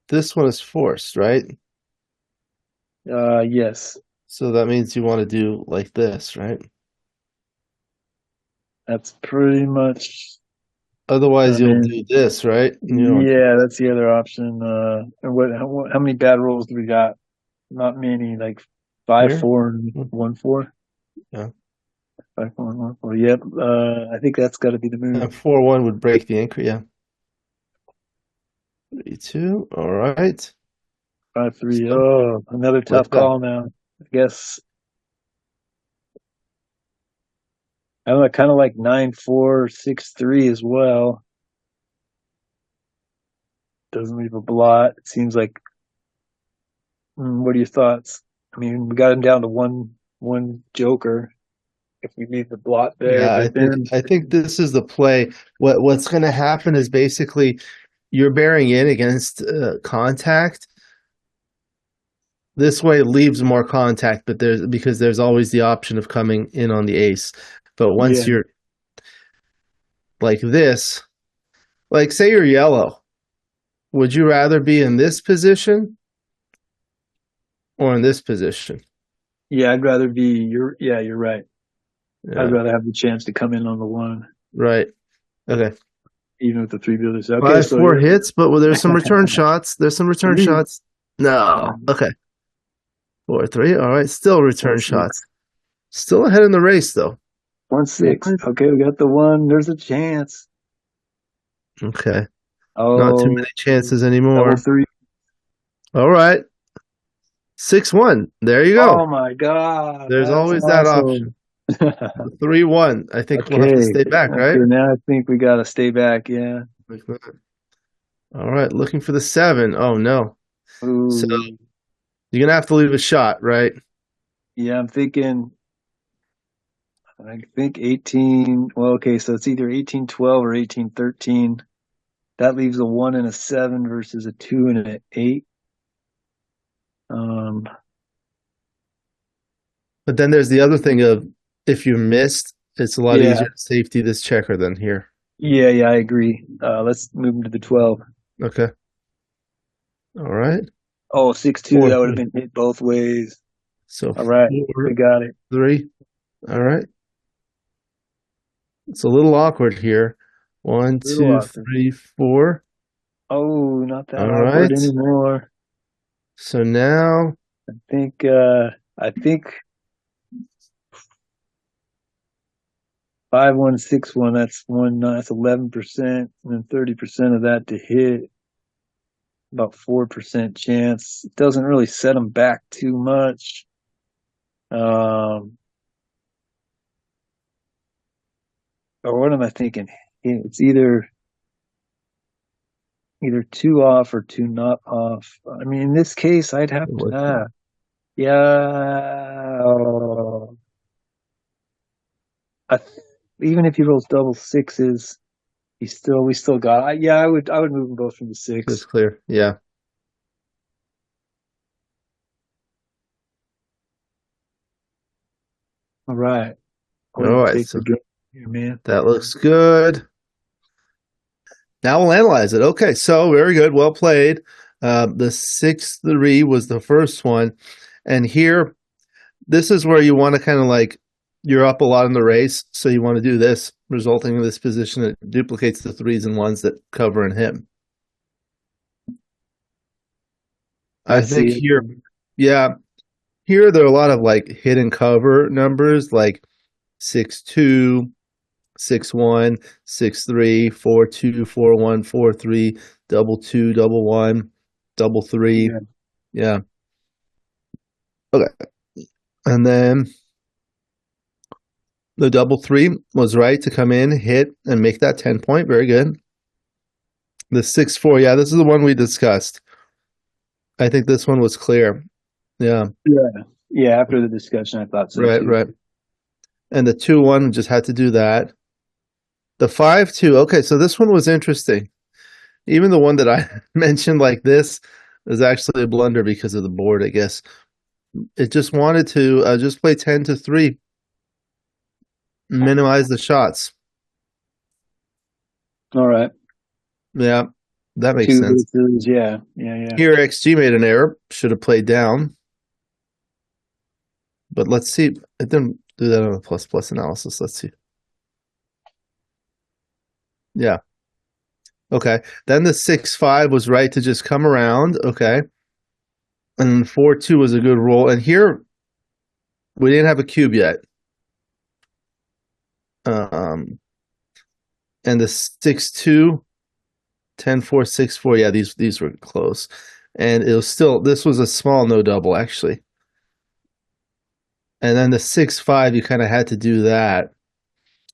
this one is forced, right? yes. So that means you want to do like this, right? That's pretty much I Otherwise, you'll do mean, this, right? You know, yeah, that's the other option. And how many bad rules do we got? Not many, like 5, here. 4, and 1, 4. Yeah. 5, 4, and 1, 4. Yep. I think that's got to be the move. 4-1 would break the anchor. Yeah. 3-2. All right. 5-3. So Oh, another tough like that. call now. I guess I don't know, kind of like 9-4, 6-3 as well. Doesn't leave a blot. It seems like. What are your thoughts? I mean, we got him down to one joker. If we need the blot there, Yeah, but then I think this is the play. What's going to happen is basically you're bearing in against contact. This way it leaves more contact, but there's always the option of coming in on the ace. But once yeah, you're like this, like say you're yellow, would you rather be in this position or in this position? yeah, I'd rather be. You're right. I'd Yeah, rather have the chance to come in on the 1, right. Okay. even with the 3 builders. Okay, Five, so four you're hits, but there's some return shots. There's some return sweet. shots. No. Okay. 4-3. All right. Still One return six. shots. Still ahead in the race, though. One All six. right. Okay, we got the 1. There's a chance. Okay. Not too Oh, many chances double anymore. 3. All right. 6-1. There you go. Oh my God, There's that's always that awesome. option. The 3-1. I think we'll have to Okay. stay back, Okay. right? Now I think we gotta stay back. Yeah. Like that. All right, looking for the 7. Oh no. So Ooh. you're gonna have to leave a shot, right? Yeah. I'm thinking. I think 18. Well, okay. So it's either 1812 or 1813. That leaves a 1 and a 7 versus a 2 and an 8. Um. But then there's the other thing of if you missed, it's a lot Yeah. easier to safety this checker than here. Yeah. Yeah. I agree. Let's move into the 12. Okay. All right. Oh, 6-2. Four, That would have three. been hit both ways. So All right. We 4, got it. 3. All right. It's a little awkward here. One, Little two, awkward. three, 4. Oh, not that All awkward right. anymore. So now I think 5161, that's 11%, and then 30% of that to hit, about 4% chance. It doesn't really set them back too much. Um, or what am I thinking? It's either two off or two not off. I mean, in this case, I'd have to, yeah. I, even if he rolls double sixes, we still got. Yeah, I would move them both from the it's 6. clear. Yeah. All right, All way to right. take the So game here, man. that looks good. Now we'll analyze it. Okay. So very good. Well played. The 6-3 was the first one. And here, this is where you want to kind of like, you're up a lot in the race. So you want to do this, resulting in this position that duplicates the 3s and 1s that cover and hit. I I think see it. here, yeah, here there are a lot of like hidden cover numbers like 6-2, 6-1, 6-3, 4-2, 4-1, 4-3, double 2, double 1, double 3. Yeah. Yeah. Okay. And then the double 3 was right to come in, hit, and make that 10 point. Very good. The 6-4, yeah, this is the one we discussed. I think this one was clear. Yeah. Yeah. Yeah. After the discussion, I thought so Right, too. right. And the 2-1 just had to do that. The 5-2, okay, so this one was interesting. Even the one that I mentioned like this is actually a blunder because of the board, I guess. It just wanted to just play 10-3, minimize the shots. All right. Yeah, that makes Two sense. versus, yeah. Yeah. Yeah. Here, XG made an error. Should have played down. But let's see. It didn't do that on the plus analysis. Let's see. Yeah. Okay. Then the 6-5 was right to just come around. Okay. And 4-2 was a good roll. And here, we didn't have a cube yet. And the 6-2, 10-4, 6-4. Yeah, these were close. And it was still, this was a small no double, actually. And then the 6-5, you kind of had to do that.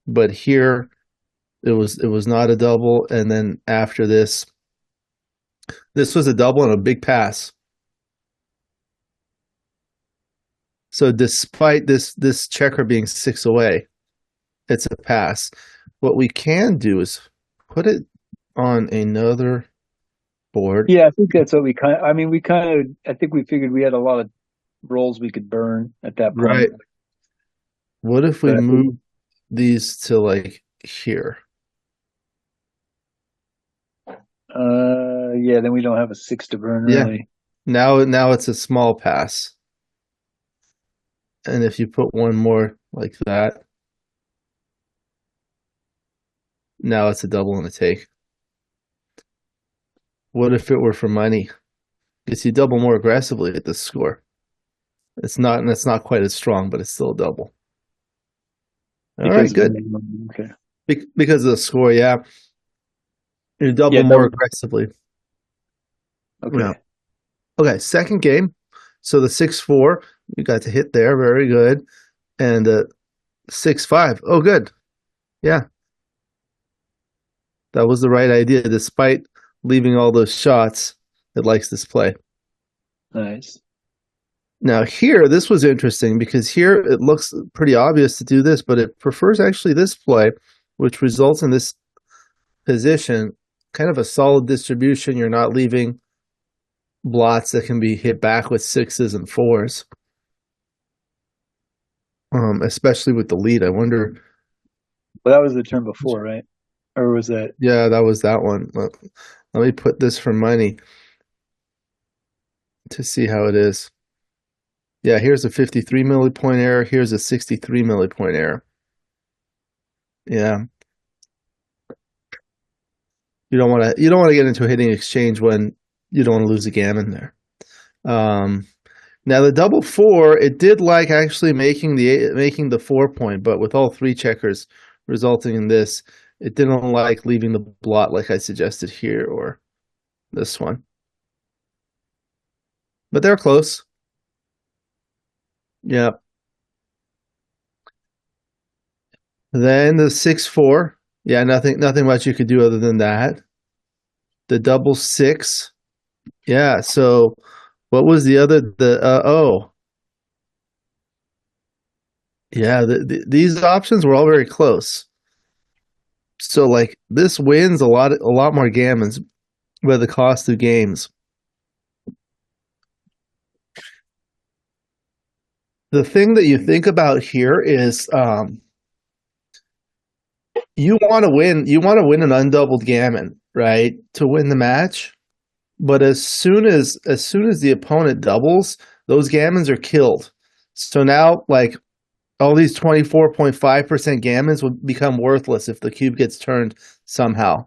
But here, it was not a double. And then after this was a double and a big pass. So despite this checker being 6 away, it's a pass. What we can do is put it on another board. Yeah, I think that's what I think we figured we had a lot of rolls we could burn at that point. Right. What if we But move these to like here? yeah, then we don't have a 6 to burn Yeah. really. Now it's a small pass. And if you put one more like that, now it's a double and a take. What if it were for money? Because you double more aggressively at this score. It's not quite as strong, but it's still a double. All right, good. Okay. Because of the score, yeah. You double more aggressively. Okay. Yeah. Okay, second game. So the 6-4, you got to hit there. Very good. And 6-5. Oh, good. Yeah, that was the right idea. Despite leaving all those shots, it likes this play. Nice. Now here, this was interesting because here it looks pretty obvious to do this, but it prefers actually this play, which results in this position, kind of a solid distribution. You're not leaving blots that can be hit back with 6s and 4s, especially with the lead. I wonder. Well, that was the turn before, right? Or was that? Yeah, that was that one. Let me put this for money to see how it is. Yeah, here's a 53 millipoint error. Here's a 63 millipoint error. Yeah. You don't want to get into a hitting exchange when you don't want to lose a gammon there. Now the double 4, it did like actually making the 4-point, but with all 3 checkers resulting in this, it didn't like leaving the blot like I suggested here or this one. But they're close. Yeah. Then the 6-4. Yeah, nothing much you could do other than that. The double 6. Yeah, so what was the other oh. Yeah, these options were all very close. So like this wins a lot more gammons by the cost of games. The thing that you think about here is you want to win an undoubled gammon, right? To win the match. But as soon as the opponent doubles, those gammons are killed. So now like all these 24.5% gammons would become worthless if the cube gets turned somehow.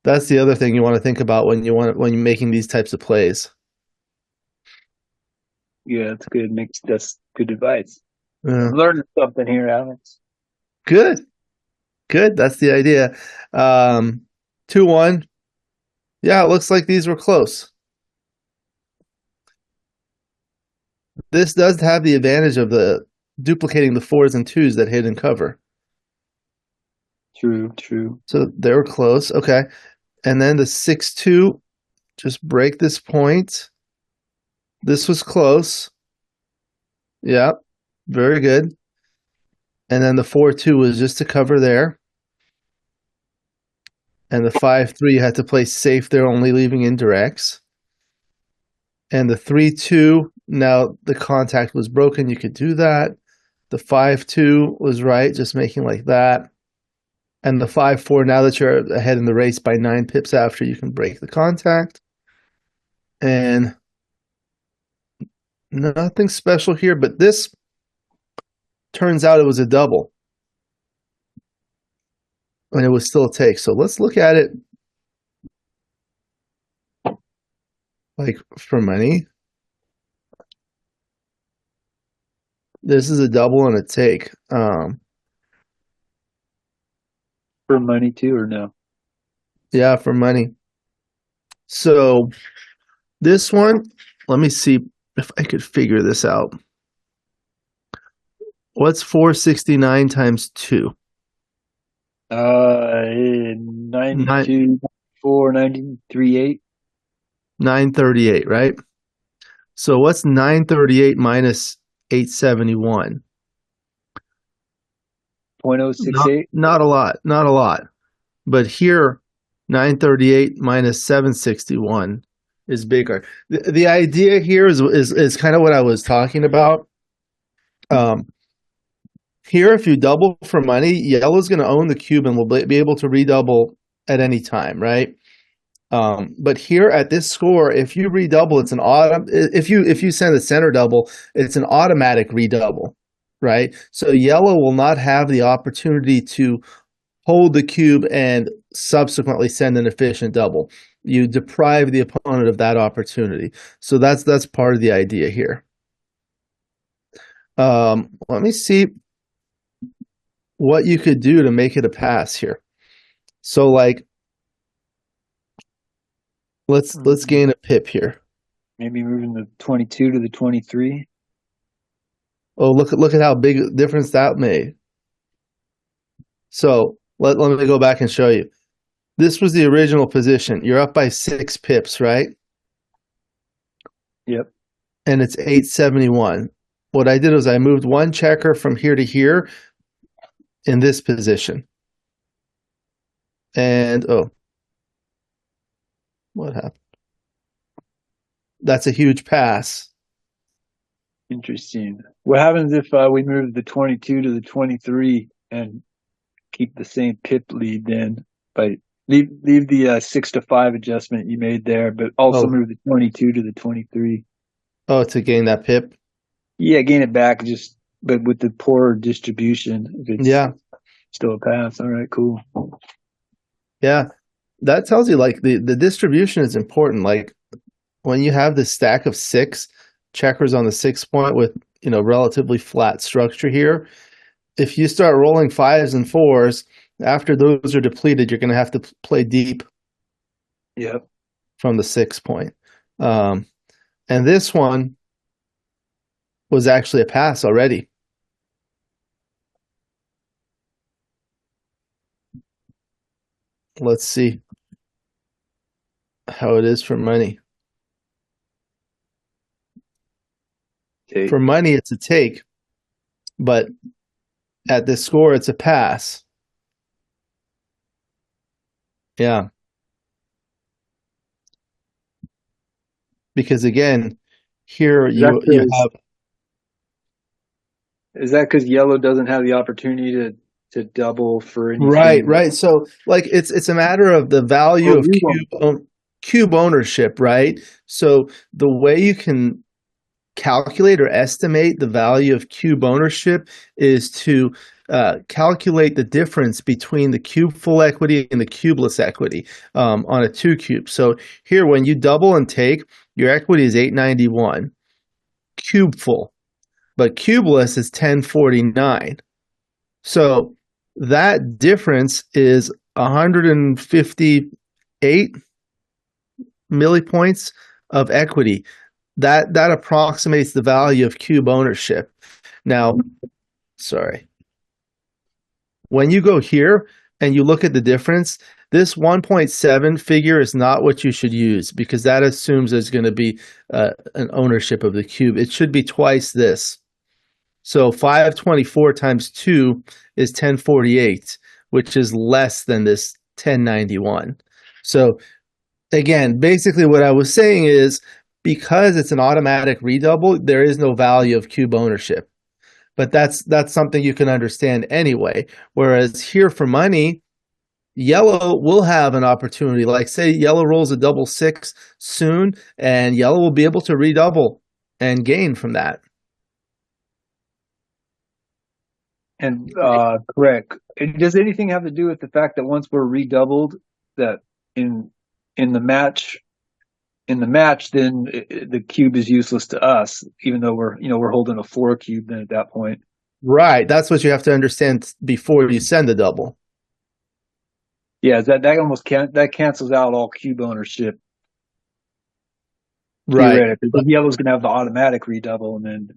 That's the other thing you want to think about when you're making these types of plays. Yeah, that's good. That's good advice. Yeah. I'm learning something here, Alex. Good. That's the idea. 2-1. Yeah, it looks like these were close. This does have the advantage of the duplicating the 4s and 2s that hit and cover. True. So they were close. Okay. And then the 6-2, just break this point. This was close. Yeah, very good. And then the 4-2 was just to cover there. And the 5-3 you had to play safe there, only leaving indirects. And the 3-2, now the contact was broken, you could do that. The 5-2 was right, just making like that. And the 5-4, now that you're ahead in the race by 9 pips after, you can break the contact. And nothing special here, but this turns out it was a double. And it was still a take. So let's look at it like for money. This is a double and a take. For money too, or no? Yeah, for money. So this one, let me see if I could figure this out. What's 469 times 2? 92, 4, 93, 938, right? So what's 938 minus 871? 0.068. Not a lot. But here, 938 minus 761 is bigger. The idea here is kind of what I was talking about. Here, if you double for money, yellow's going to own the cube and will be able to redouble at any time, right? But here at this score, if you redouble, it's an if you send a center double, it's an automatic redouble, right? So yellow will not have the opportunity to hold the cube and subsequently send an efficient double. You deprive the opponent of that opportunity. So that's part of the idea here. Let me see what you could do to make it a pass here. So like let's gain a pip here. Maybe moving the 22 to the 23. Oh, look at how big a difference that made. So let me go back and show you. This was the original position. You're up by 6 pips, right? Yep. And it's 871. What I did was I moved one checker from here to here in this position. And oh, what happened? That's a huge pass. Interesting. What happens if we move the 22 to the 23 and keep the same pip lead then? By leave the 6-5 adjustment you made there, but also Oh, move the 22 to the 23. oh, to gain that pip. Yeah, gain it back, but with the poor distribution, if it's Yeah, still a pass. All right, cool. yeah. That tells you like the distribution is important. Like when you have this stack of 6 checkers on the 6 point with, relatively flat structure here, if you start rolling 5s and 4s, after those are depleted, you're going to have to play deep Yep. from the 6 point. And this one was actually a pass already. Let's see how it is for money. Take. For money, it's a take, but at this score, it's a pass. Yeah. Because again, here you have. Is that because yellow doesn't have the opportunity to double for anything? Right. So like it's a matter of the value of cube ownership, right? So the way you can calculate or estimate the value of cube ownership is to calculate the difference between the cube full equity and the cubeless equity on a 2 cube. So here, when you double and take, your equity is 891, cube full, but cubeless is 1049. So that difference is 158 millipoints of equity. That approximates the value of cube ownership. Now, sorry. When you go here and you look at the difference, this 1.7 figure is not what you should use because that assumes there's going to be an ownership of the cube. It should be twice this. So 524 times 2 is 1048, which is less than this 1091. So again, basically what I was saying is because it's an automatic redouble, there is no value of cube ownership. But that's something you can understand anyway. Whereas here for money, yellow will have an opportunity. Like say yellow rolls a double 6 soon, and yellow will be able to redouble and gain from that. And correct. Does anything have to do with the fact that once we're redoubled, that in the match, then the cube is useless to us, even though we're holding a 4 cube then at that point. Right. That's what you have to understand before you send the double. Yeah, that cancels out all cube ownership. Right. But yellow's going to have the automatic redouble, and then.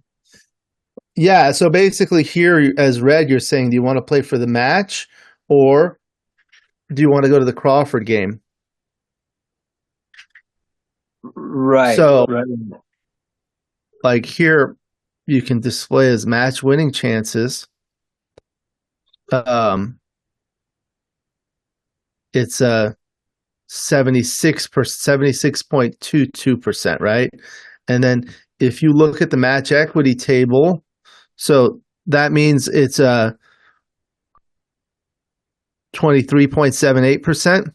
Yeah. So basically, here as red, you're saying, do you want to play for the match, or do you want to go to the Crawford game? Right. So, right. like here, you can display as match winning chances. It's 76.22%, right? And then if you look at the match equity table, so that means it's 23.78%.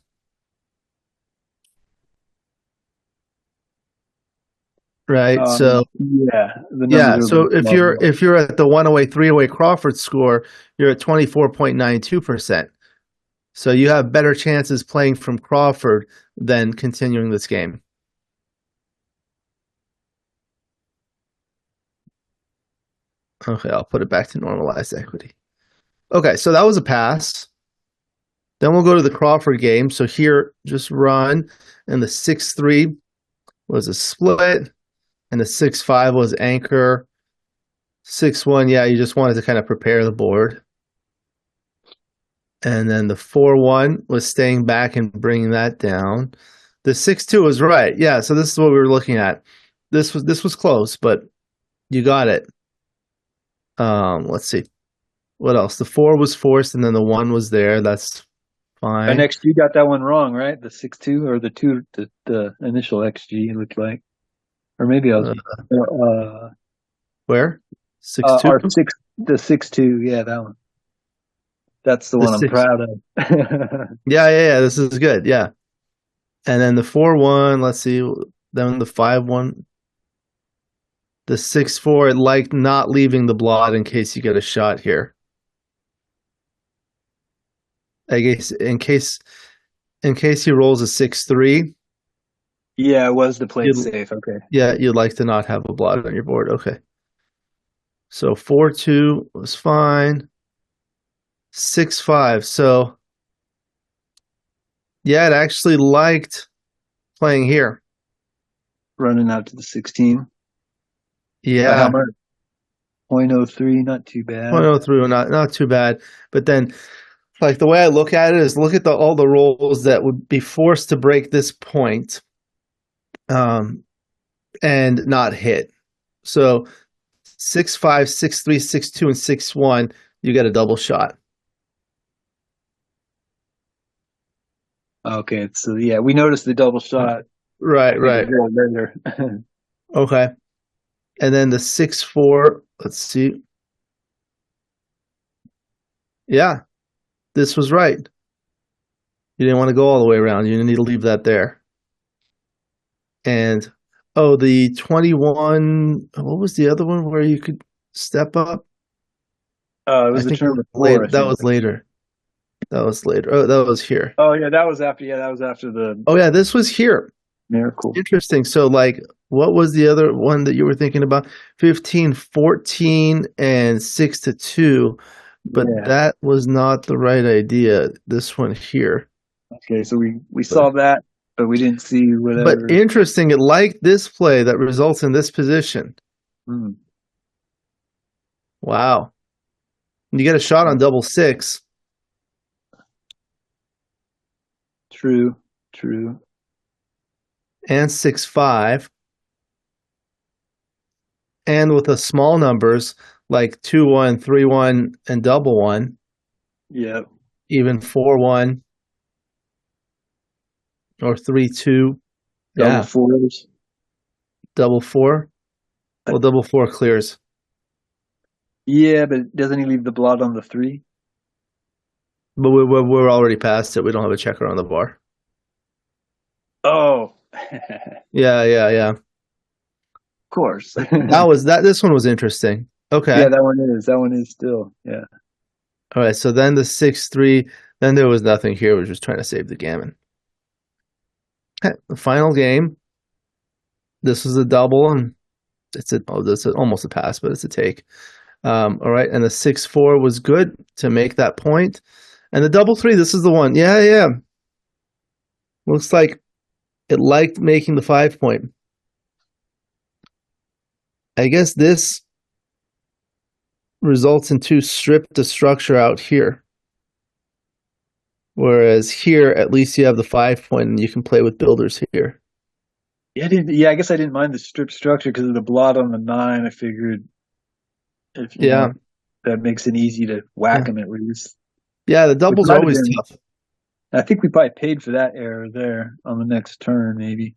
Right. So So if you're at the 1-away, 3-away Crawford score, you're at 24.92%. So you have better chances playing from Crawford than continuing this game. Okay, I'll put it back to normalized equity. Okay, so that was a pass. Then we'll go to the Crawford game. So here, just run, and the 6-3 was a split, and the 6-5 was anchor, 6-1, yeah, you just wanted to kind of prepare the board. And then the 4-1 was staying back and bringing that down. The 6-2 was right. Yeah, so this is what we were looking at. This was close, but you got it. Let's see. What else? The 4 was forced and then the 1 was there. That's fine. And XG got that one wrong, right? The 6-2 or the initial XG, it looked like. Or maybe I was where? 6-2? The 6-2, yeah, that one. That's the one I'm proud of. Yeah, this is good, yeah. And then the 4-1, let's see, then the 5-1. The 6-4, it liked not leaving the blot in case you get a shot here. I guess in case he rolls a 6-3. Yeah, it was the play safe. Okay. Yeah, you'd like to not have a blot on your board. Okay. So 4-2 was fine. 6-5. So yeah, it actually liked playing here. Running out to the 16. Yeah. How much? 0.03, not too bad. 0.03, not too bad. But then, like, the way I look at it is look at all the rolls that would be forced to break this point, and not hit. So 6-5, 6-3, 6-2, and 6-1, you get a double shot. Okay, so yeah, we noticed the double shot. Right. Okay. And then the 6-4, let's see. Yeah, this was right. You didn't want to go all the way around. You didn't need to leave that there. And, the 21, what was the other one where you could step up? It was the turn before. That was later. That was later. Oh, that was here. Oh, yeah, that was after the... Oh, yeah, this was here. Miracle. Interesting. So, like, what was the other one that you were thinking about? 15, 14, and 6-2. But that was not the right idea. This one here. Okay, so we saw that, but we didn't see whatever. But interesting, it liked this play that results in this position. Wow. You get a shot on double 6. True. And 6-5. And with the small numbers like 2-1, 3-1, and double 1. Yeah. Even 4-1 or 3-2. Double 4s. Double 4. Well, double 4 clears. Yeah, but doesn't he leave the blot on the 3? But we're already past it. We don't have a checker on the bar. Oh. Yeah. Of course. This one was interesting. Okay. Yeah, that one is still. Yeah. All right, so then the 6-3, then there was nothing here. We were just trying to save the gammon. Okay, the final game. This was a double, and it's almost a pass, but it's a take. All right, and the 6-4 was good to make that point. And the double 3, this is the one. Yeah. Looks like it liked making the 5 point. I guess this results in 2 stripped the structure out here. Whereas here, at least you have the 5 point and you can play with builders here. Yeah, I guess I didn't mind the strip structure because of the blot on the 9. I figured that makes it easy to whack them at least. Yeah, the doubles are always tough. I think we probably paid for that error there on the next turn, maybe.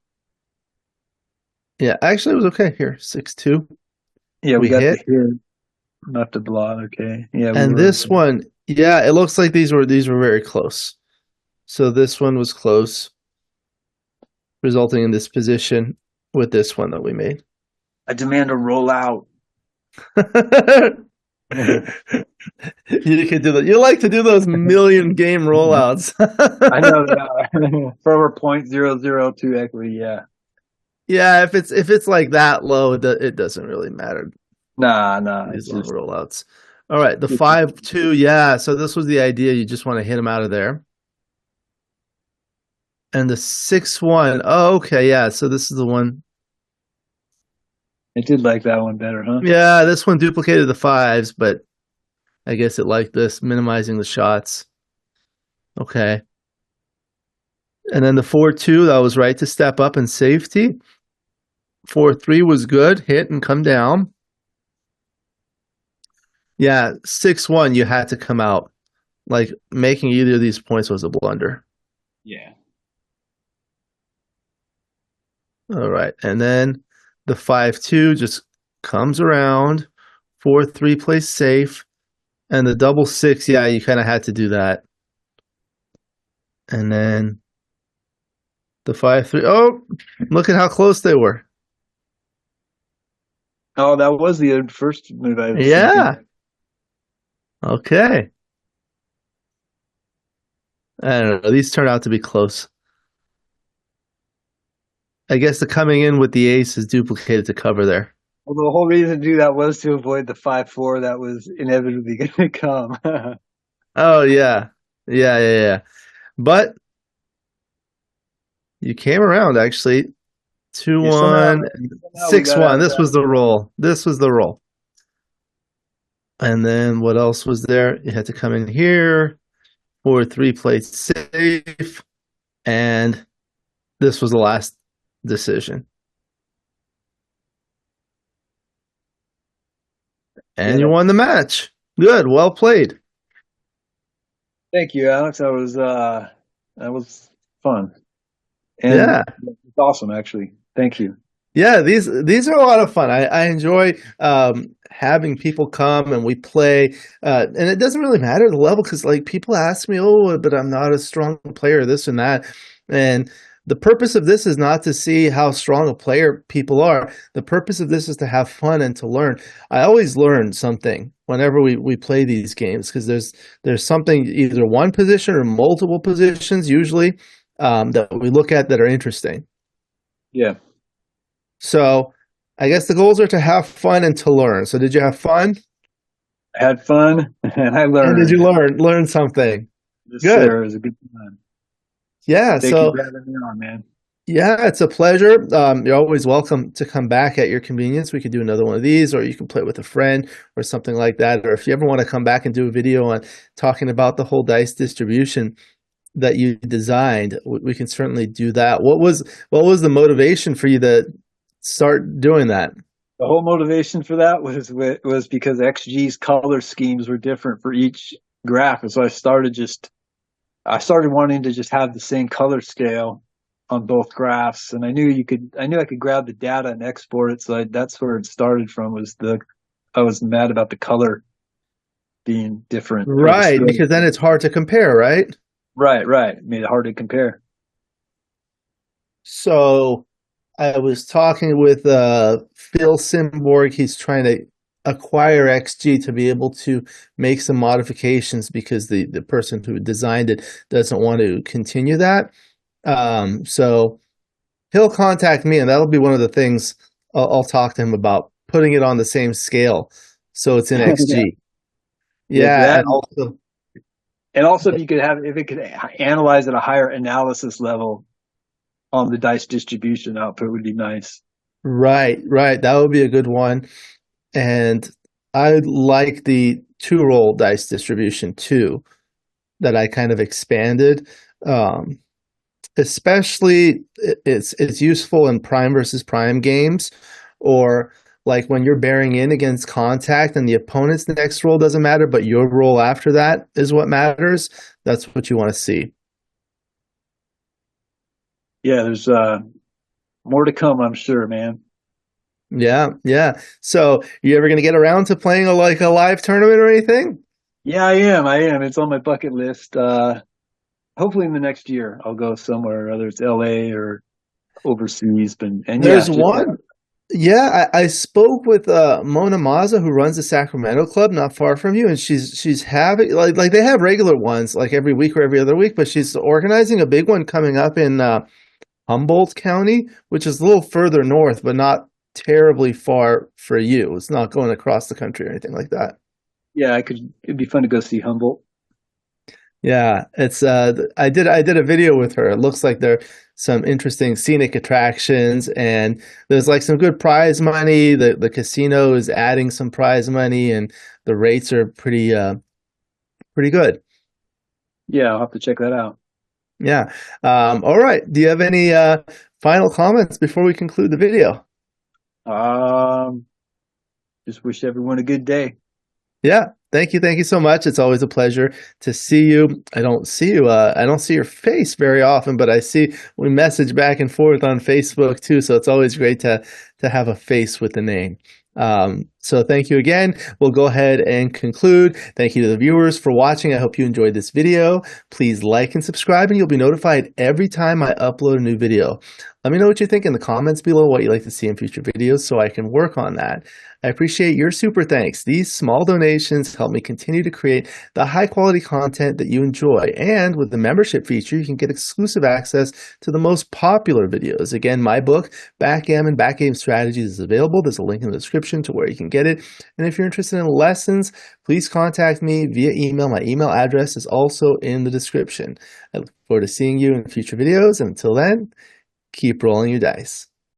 Yeah, actually it was okay here. 6-2. Yeah, we got the hit, not the blot. Okay. Yeah. And this one, it looks like these were very close. So this one was close, resulting in this position with this one that we made. I demand a rollout. You could do that. You like to do those million game rollouts. I know that. For over 0.002 equity, yeah. Yeah, if it's like that low, it doesn't really matter. Nah. These long rollouts. All right, the 5-2, yeah. So this was the idea. You just want to hit them out of there. And the 6-1. Oh, okay, yeah. So this is the one. It did like that one better, huh? Yeah, this one duplicated the fives, but I guess it liked this, minimizing the shots. Okay. And then the 4-2, that was right to step up in safety. 4-3 was good, hit and come down. Yeah, 6-1, you had to come out. Like, making either of these points was a blunder. Yeah. All right. And then the 5-2 just comes around. 4-3 plays safe. And the double 6, yeah, you kind of had to do that. And then the 5-3. Oh, look at how close they were. Oh, that was the first move I was Yeah. thinking. Okay. I don't know. These turned out to be close. I guess the coming in with the ace is duplicated to cover there. Well, the whole reason to do that was to avoid the 5-4 that was inevitably going to come. Oh, yeah. Yeah. But you came around, actually. 2-1, We got 6-1. out of This was the roll. This was the roll. And then what else was there? You had to come in here. 4-3 played safe. And this was the last decision. And you won the match. Good. Well played. Thank you, Alex. That was fun. And Yeah. it's awesome, actually. Thank you. Yeah, these are a lot of fun. I enjoy having people come and we play, and it doesn't really matter the level because like people ask me, oh, but I'm not a strong player, this and that, and the purpose of this is not to see how strong a player people are. The purpose of this is to have fun and to learn. I always learn something whenever we play these games because there's something, either one position or multiple positions usually, that we look at that are interesting. Yeah. So I guess the goals are to have fun and to learn. So did you have fun? I had fun and I learned. And did you learn something? Yes, Good. sir. It was a good time. Yeah. Thank you for having me on, man. Yeah, it's a pleasure. You're always welcome to come back at your convenience. We could do another one of these, or you can play with a friend or something like that. Or if you ever want to come back and do a video on talking about the whole dice distribution that you designed, we can certainly do that. What was the motivation for you to start doing that? The whole motivation for that was because XG's color schemes were different for each graph, and so I started wanting to just have the same color scale on both graphs, and I knew I could grab the data and export it. So that's where it started from. I was mad about the color being different, right? Because then it's hard to compare, right? Right. It made it hard to compare. So I was talking with Phil Simborg. He's trying to acquire XG to be able to make some modifications because the person who designed it doesn't want to continue that. So he'll contact me, and that'll be one of the things I'll talk to him about, putting it on the same scale so it's in XG. Yeah, and also if it could analyze at a higher analysis level on the dice distribution output would be nice. Right. That would be a good one. And I like the 2-roll dice distribution too, that I kind of expanded. Especially it's useful in prime versus prime games, or like when you're bearing in against contact and the opponent's next roll doesn't matter, but your roll after that is what matters. That's what you want to see. Yeah, there's more to come, I'm sure, man. Yeah. So you ever going to get around to playing a live tournament or anything? Yeah, I am. It's on my bucket list. Hopefully in the next year I'll go somewhere, whether it's LA or overseas. There's one. Yeah, I spoke with Mona Maza, who runs the Sacramento Club, not far from you, and she's having like they have regular ones like every week or every other week, but she's organizing a big one coming up in Humboldt County, which is a little further north, but not terribly far for you. It's not going across the country or anything like that. Yeah, it'd be fun to go see Humboldt. Yeah, it's I did a video with her. It looks like there are some interesting scenic attractions and there's like some good prize money. The casino is adding some prize money and the rates are pretty good. Yeah, I'll have to check that out. Yeah. All right. Do you have any final comments before we conclude the video? Um, just wish everyone a good day. Yeah. Thank you so much. It's always a pleasure to see you. I don't see your face very often, but I see we message back and forth on Facebook too, so it's always great to have a face with the name. So thank you again. We'll go ahead and conclude. Thank you to the viewers for watching. I hope you enjoyed this video. Please like and subscribe, and you'll be notified every time I upload a new video. Let me know what you think in the comments below, what you'd like to see in future videos so I can work on that. I appreciate your super thanks. These small donations help me continue to create the high quality content that you enjoy. And with the membership feature, you can get exclusive access to the most popular videos. Again, my book, Backgammon Strategies, is available. There's a link in the description to where you can get it. And if you're interested in lessons, please contact me via email. My email address is also in the description. I look forward to seeing you in future videos. And until then, keep rolling your dice.